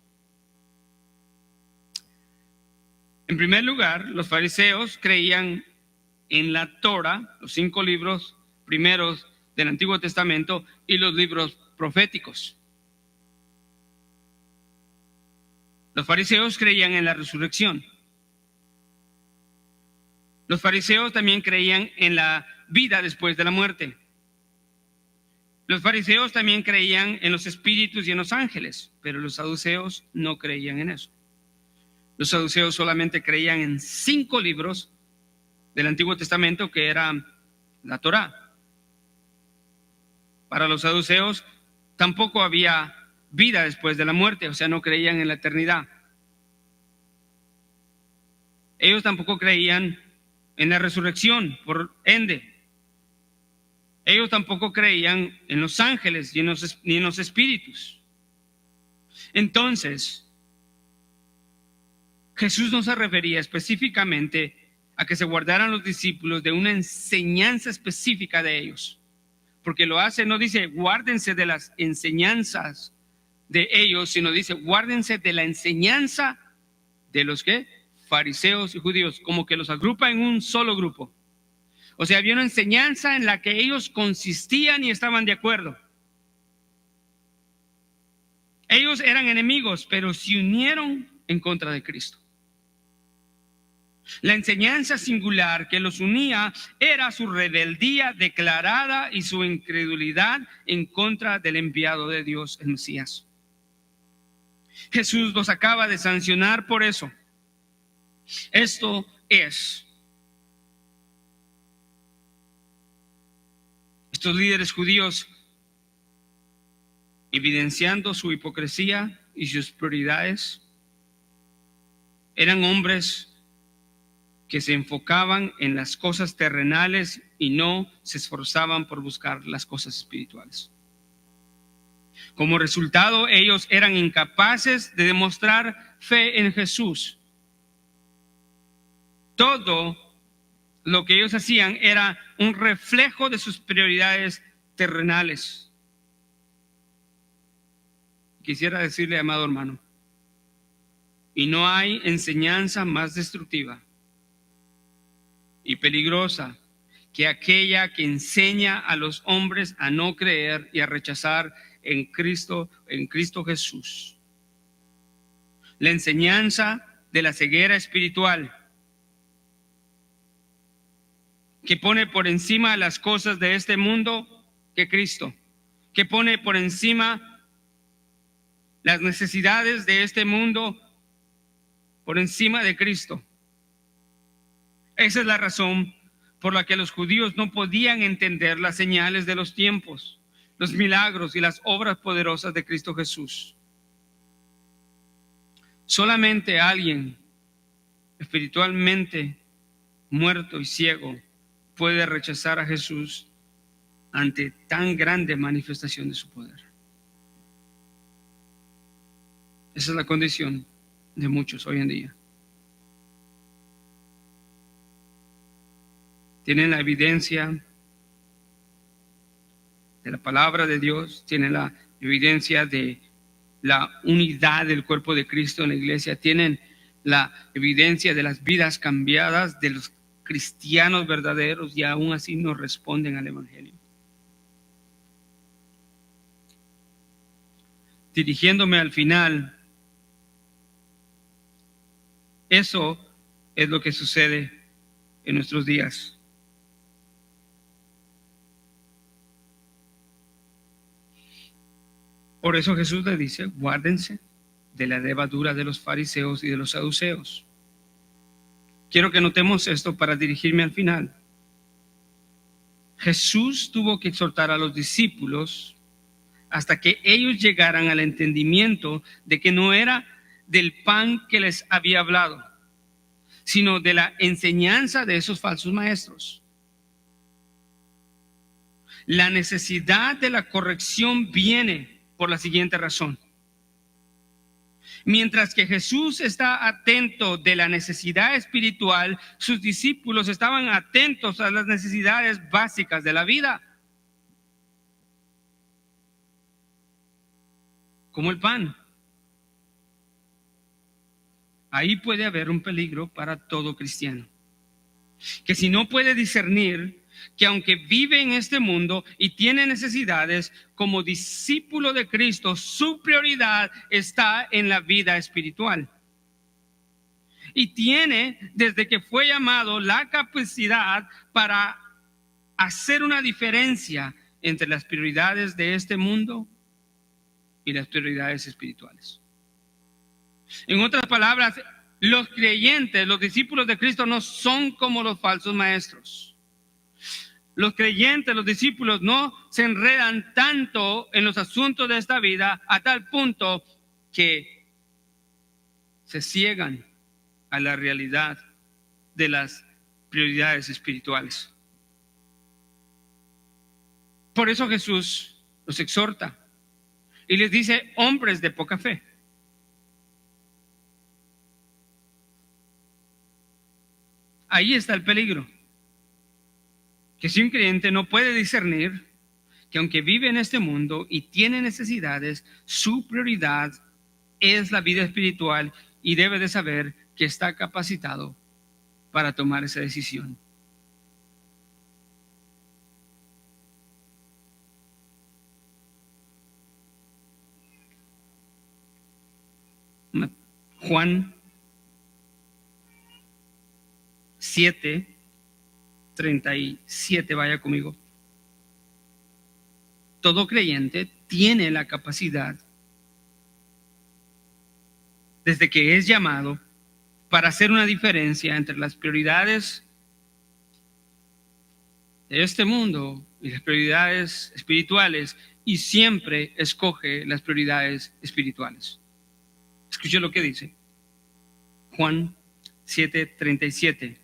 En primer lugar, los fariseos creían en la Torah, los 5 libros primeros del Antiguo Testamento y los libros proféticos. Los fariseos creían en la resurrección. Los fariseos también creían en la vida después de la muerte. Los fariseos también creían en los espíritus y en los ángeles, pero los saduceos no creían en eso. Los saduceos solamente creían en 5 libros del Antiguo Testamento, que era la Torá. Para los saduceos tampoco había vida después de la muerte, o sea, no creían en la eternidad. Ellos tampoco creían en la resurrección, por ende. Ellos tampoco creían en los ángeles ni en los espíritus. Entonces, Jesús no se refería específicamente a que se guardaran los discípulos de una enseñanza específica de ellos, porque lo hace, no dice guárdense de las enseñanzas de ellos, sino dice guárdense de la enseñanza de los que fariseos y judíos, como que los agrupa en un solo grupo. O sea, había una enseñanza en la que ellos consistían y estaban de acuerdo. Ellos eran enemigos, pero se unieron en contra de Cristo. La enseñanza singular que los unía era su rebeldía declarada y su incredulidad en contra del enviado de Dios, el Mesías. Jesús los acaba de sancionar por eso. Esto es, estos líderes judíos, evidenciando su hipocresía y sus prioridades, eran hombres que se enfocaban en las cosas terrenales y no se esforzaban por buscar las cosas espirituales. Como resultado, ellos eran incapaces de demostrar fe en Jesús. Todo lo que ellos hacían era un reflejo de sus prioridades terrenales. Quisiera decirle, amado hermano, y no hay enseñanza más destructiva y peligrosa que aquella que enseña a los hombres a no creer y a rechazar en Cristo Jesús. La enseñanza de la ceguera espiritual, que pone por encima las cosas de este mundo que Cristo, que pone por encima las necesidades de este mundo por encima de Cristo. Esa es la razón por la que los judíos no podían entender las señales de los tiempos, los milagros y las obras poderosas de Cristo Jesús. Solamente alguien espiritualmente muerto y ciego puede rechazar a Jesús ante tan grande manifestación de su poder. Esa es la condición de muchos hoy en día. Tienen la evidencia de la palabra de Dios, tienen la evidencia de la unidad del cuerpo de Cristo en la iglesia, tienen la evidencia de las vidas cambiadas de los cristianos verdaderos, y aún así no responden al evangelio. Dirigiéndome al final, eso es lo que sucede en nuestros días. Por eso Jesús le dice, guárdense de la levadura de los fariseos y de los saduceos. Quiero que notemos esto para dirigirme al final. Jesús tuvo que exhortar a los discípulos hasta que ellos llegaran al entendimiento de que no era del pan que les había hablado, sino de la enseñanza de esos falsos maestros. La necesidad de la corrección viene por la siguiente razón. Mientras que Jesús está atento de la necesidad espiritual, sus discípulos estaban atentos a las necesidades básicas de la vida, como el pan. Ahí puede haber un peligro para todo cristiano, que si no puede discernir que aunque vive en este mundo y tiene necesidades, como discípulo de Cristo, su prioridad está en la vida espiritual. Y tiene, desde que fue llamado, la capacidad para hacer una diferencia entre las prioridades de este mundo y las prioridades espirituales. En otras palabras, los creyentes, los discípulos de Cristo no son como los falsos maestros. Los creyentes, los discípulos no se enredan tanto en los asuntos de esta vida a tal punto que se ciegan a la realidad de las prioridades espirituales. Por eso Jesús los exhorta y les dice, hombres de poca fe. Ahí está el peligro. Que si un creyente no puede discernir que aunque vive en este mundo y tiene necesidades, su prioridad es la vida espiritual y debe de saber que está capacitado para tomar esa decisión. Juan 7:37, vaya conmigo. Todo creyente tiene la capacidad, desde que es llamado, para hacer una diferencia entre las prioridades de este mundo y las prioridades espirituales, y siempre escoge las prioridades espirituales. Escuche lo que dice Juan 7:37.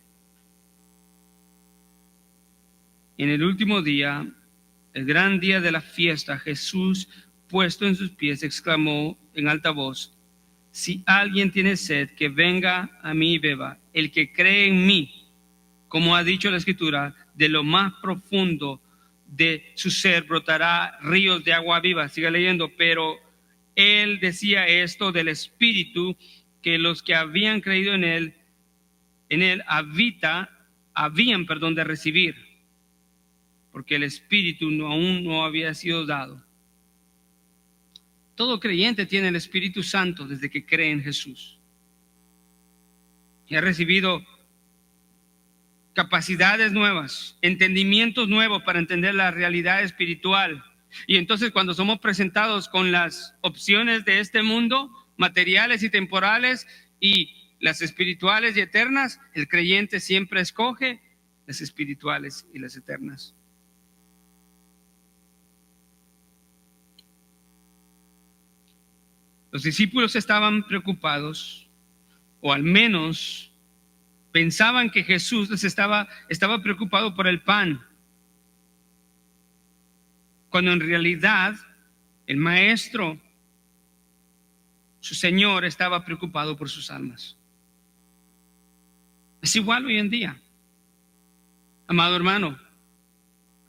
En el último día, el gran día de la fiesta, Jesús, puesto en sus pies, exclamó en alta voz, si alguien tiene sed, que venga a mí y beba. El que cree en mí, como ha dicho la Escritura, de lo más profundo de su ser brotará ríos de agua viva. Siga leyendo, pero él decía esto del Espíritu, que los que habían creído en él habían de recibir, porque el Espíritu aún no había sido dado. Todo creyente tiene el Espíritu Santo desde que cree en Jesús. Y ha recibido capacidades nuevas, entendimientos nuevos para entender la realidad espiritual. Y entonces cuando somos presentados con las opciones de este mundo, materiales y temporales, y las espirituales y eternas, el creyente siempre escoge las espirituales y las eternas. Los discípulos estaban preocupados, o al menos pensaban que Jesús estaba preocupado por el pan, cuando en realidad el maestro, su Señor, estaba preocupado por sus almas. Es igual hoy en día. Amado hermano,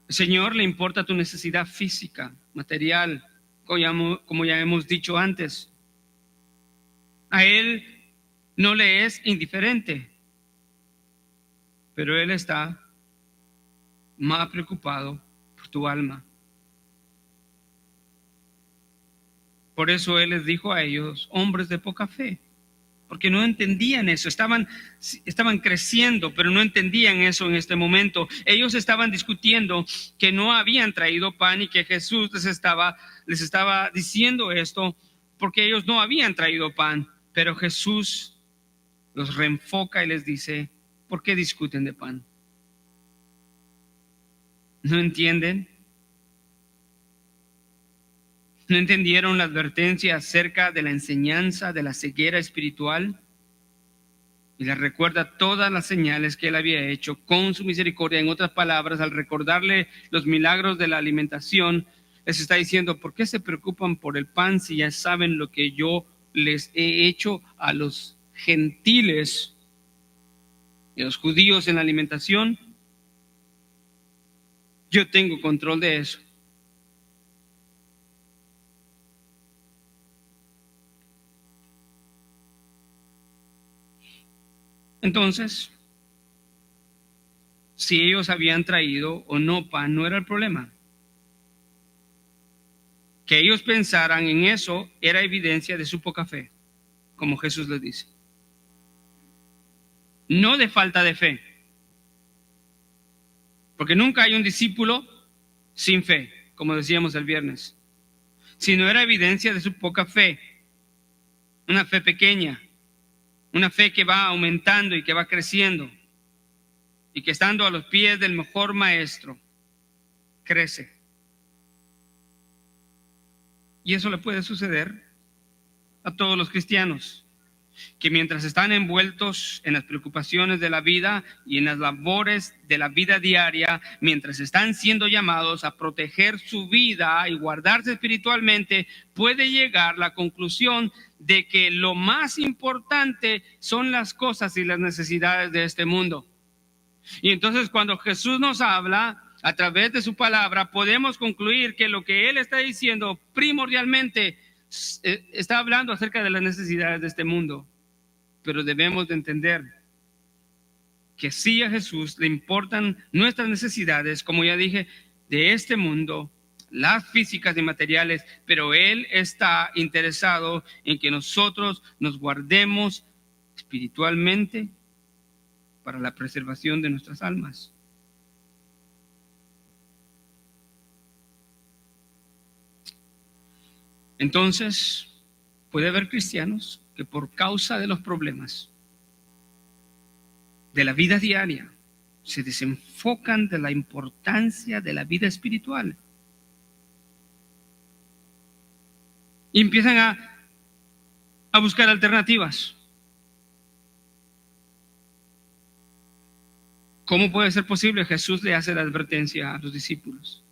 el Señor le importa tu necesidad física, material, como ya hemos dicho antes. A Él no le es indiferente, pero Él está más preocupado por tu alma. Por eso Él les dijo a ellos, hombres de poca fe. porque no entendían eso. Estaban creciendo, pero no entendían eso en este momento. Ellos estaban discutiendo que no habían traído pan y que Jesús les estaba diciendo esto porque ellos no habían traído pan. Pero Jesús los reenfoca y les dice: ¿por qué discuten de pan? ¿No entienden? ¿No entendieron la advertencia acerca de la enseñanza de la ceguera espiritual? Y les recuerda todas las señales que Él había hecho con su misericordia. En otras palabras, al recordarle los milagros de la alimentación, les está diciendo: ¿por qué se preocupan por el pan si ya saben lo que yo les he hecho a los gentiles y a los judíos en la alimentación? Yo tengo control de eso. Entonces, si ellos habían traído o no pan, no era el problema. Que ellos pensaran en eso era evidencia de su poca fe, como Jesús les dice. No de falta de fe, porque nunca hay un discípulo sin fe, como decíamos el viernes, sino era evidencia de su poca fe, una fe pequeña, una fe que va aumentando y que va creciendo, y que estando a los pies del mejor maestro, crece. Y eso le puede suceder a todos los cristianos, que mientras están envueltos en las preocupaciones de la vida y en las labores de la vida diaria, mientras están siendo llamados a proteger su vida y guardarse espiritualmente, puede llegar la conclusión de que lo más importante son las cosas y las necesidades de este mundo. Y entonces, cuando Jesús nos habla a través de su palabra, podemos concluir que lo que Él está diciendo primordialmente está hablando acerca de las necesidades de este mundo. Pero debemos de entender que sí, a Jesús le importan nuestras necesidades, como ya dije, de este mundo, las físicas y materiales, pero Él está interesado en que nosotros nos guardemos espiritualmente para la preservación de nuestras almas. Entonces, puede haber cristianos que por causa de los problemas de la vida diaria se desenfocan de la importancia de la vida espiritual y empiezan a buscar alternativas. ¿Cómo puede ser posible? Jesús le hace la advertencia a los discípulos: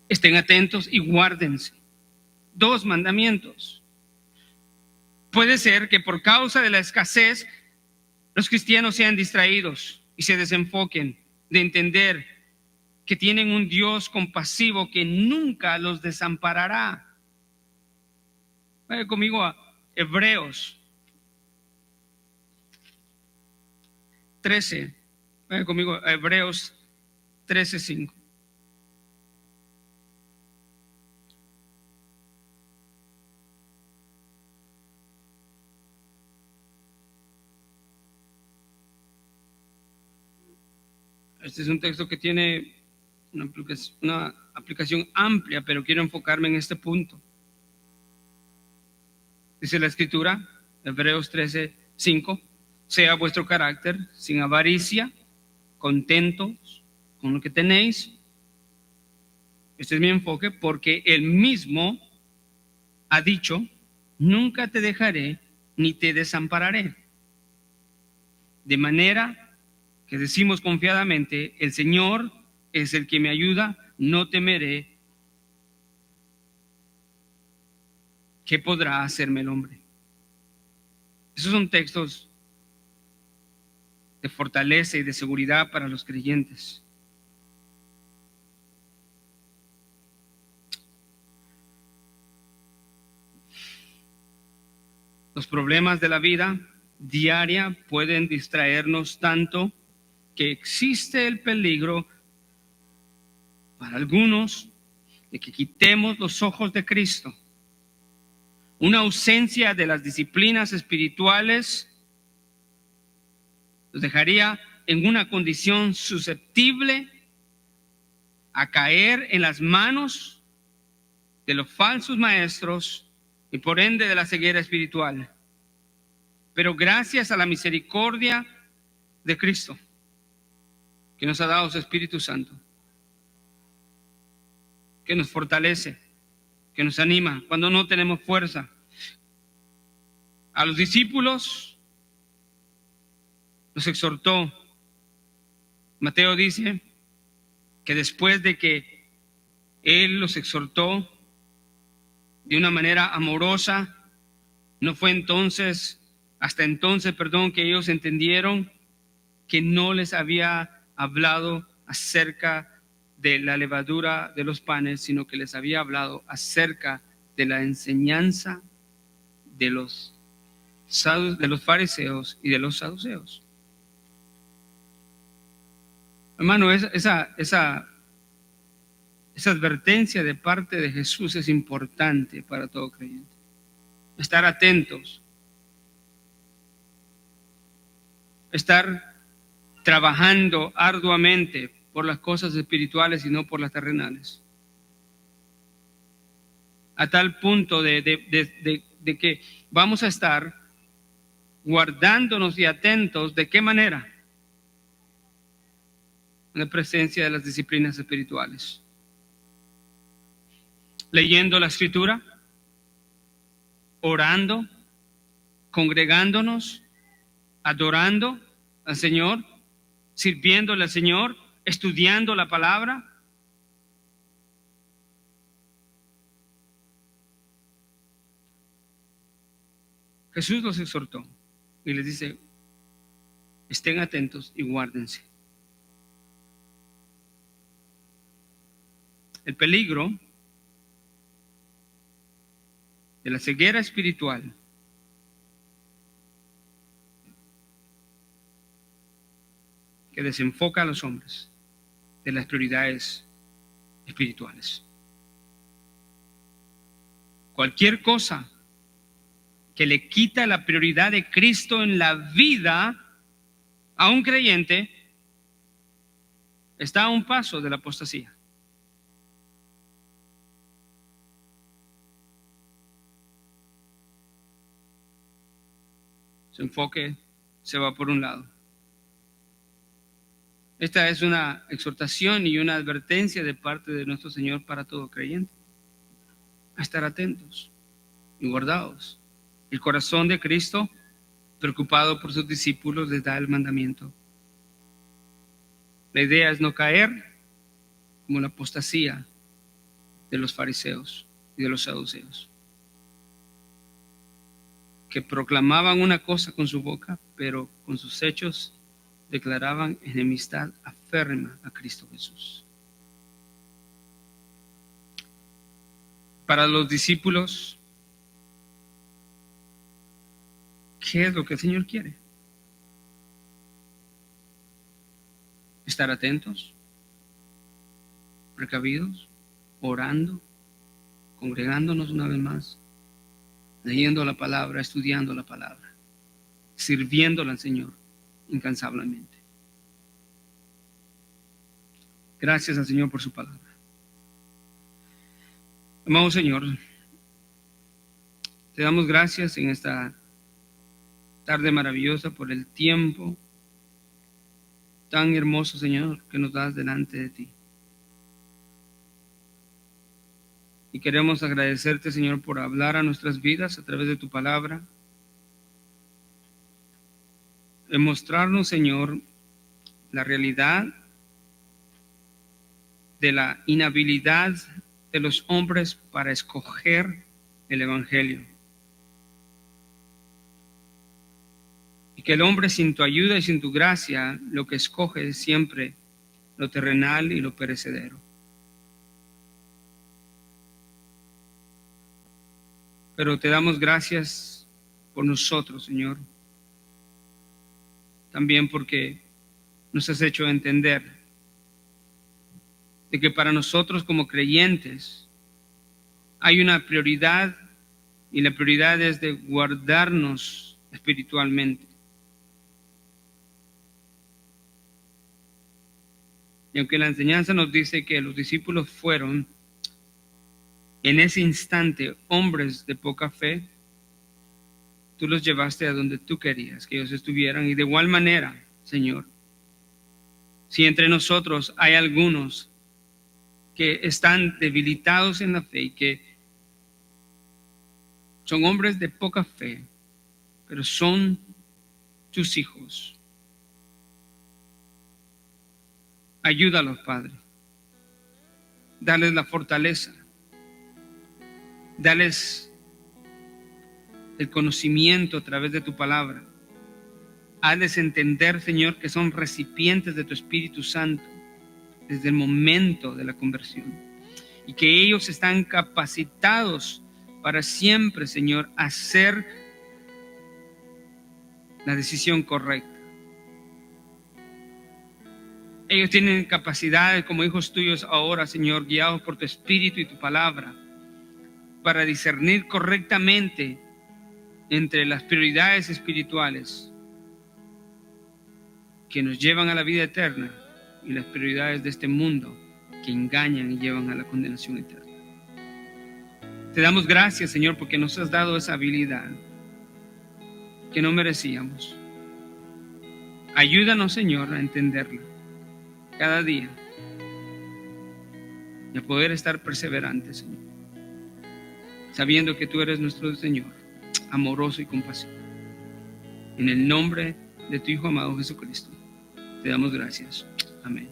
estén atentos y guárdense. 2 mandamientos. Puede ser que por causa de la escasez los cristianos sean distraídos y se desenfoquen de entender que tienen un Dios compasivo que nunca los desamparará. Vaya conmigo a Hebreos 13. Vaya conmigo a Hebreos 13:5. Este es un texto que tiene una aplicación amplia, pero quiero enfocarme en este punto. Dice la Escritura, Hebreos 13:5: sea vuestro carácter sin avaricia, contentos con lo que tenéis. Este es mi enfoque, porque Él mismo ha dicho: nunca te dejaré ni te desampararé. De manera que decimos confiadamente: el Señor es el que me ayuda, no temeré. ¿Qué podrá hacerme el hombre? Esos son textos de fortaleza y de seguridad para los creyentes. Los problemas de la vida diaria pueden distraernos tanto que existe el peligro para algunos de que quitemos los ojos de Cristo. Una ausencia de las disciplinas espirituales Los dejaría en una condición susceptible a caer en las manos de los falsos maestros y por ende de la ceguera espiritual. Pero gracias a la misericordia de Cristo, que nos ha dado su Espíritu Santo, que nos fortalece, que nos anima cuando no tenemos fuerza. A los discípulos los exhortó. Mateo dice que después de que Él los exhortó de una manera amorosa, no fue hasta entonces, que ellos entendieron que no les había hablado acerca de la levadura de los panes, sino que les había hablado acerca de la enseñanza de los fariseos y de los saduceos. Hermano, esa advertencia de parte de Jesús es importante para todo creyente. Estar atentos, estar trabajando arduamente por las cosas espirituales y no por las terrenales. A tal punto de que vamos a estar guardándonos y atentos. ¿De qué manera? En la presencia de las disciplinas espirituales. Leyendo la Escritura, orando, congregándonos, adorando al Señor, sirviéndole al Señor, estudiando la palabra. Jesús los exhortó y les dice: estén atentos y guárdense. El peligro de la ceguera espiritual que desenfoca a los hombres de las prioridades espirituales. Cualquier cosa que le quita la prioridad de Cristo en la vida a un creyente está a un paso de la apostasía. Su enfoque se va por un lado. Esta es una exhortación y una advertencia de parte de nuestro Señor para todo creyente. A estar atentos y guardados. El corazón de Cristo, preocupado por sus discípulos, les da el mandamiento. La idea es no caer como la apostasía de los fariseos y de los saduceos, que proclamaban una cosa con su boca, pero con sus hechos declaraban enemistad aférrima a Cristo Jesús. Para los discípulos, ¿qué es lo que el Señor quiere? Estar atentos, precavidos, orando, congregándonos una vez más, leyendo la palabra, estudiando la palabra, sirviéndole al Señor incansablemente. Gracias al Señor por su palabra. Amado Señor, te damos gracias en esta tarde maravillosa por el tiempo tan hermoso, Señor, que nos das delante de ti. Y queremos agradecerte, Señor, por hablar a nuestras vidas a través de tu palabra. En mostrarnos, Señor, la realidad de la inhabilidad de los hombres para escoger el Evangelio. Y que el hombre sin tu ayuda y sin tu gracia lo que escoge es siempre lo terrenal y lo perecedero. Pero te damos gracias por nosotros, Señor. También porque nos has hecho entender de que para nosotros como creyentes hay una prioridad, y la prioridad es de guardarnos espiritualmente. Y aunque la enseñanza nos dice que los discípulos fueron en ese instante hombres de poca fe, tú los llevaste a donde tú querías que ellos estuvieran. Y de igual manera, Señor, si entre nosotros hay algunos que están debilitados en la fe y que son hombres de poca fe, pero son tus hijos, ayúdalos, Padre. Dales la fortaleza. Dales el conocimiento a través de tu palabra. Hazles entender, Señor, que son recipientes de tu Espíritu Santo desde el momento de la conversión. Y que ellos están capacitados para siempre, Señor, hacer la decisión correcta. Ellos tienen capacidades como hijos tuyos ahora, Señor, guiados por tu Espíritu y tu palabra, para discernir correctamente entre las prioridades espirituales que nos llevan a la vida eterna y las prioridades de este mundo que engañan y llevan a la condenación eterna. Te damos gracias, Señor, porque nos has dado esa habilidad que no merecíamos. Ayúdanos, Señor, a entenderla cada día y a poder estar perseverantes, Señor, sabiendo que tú eres nuestro Señor, amoroso y compasivo. En el nombre de tu Hijo amado Jesucristo, te damos gracias. Amén.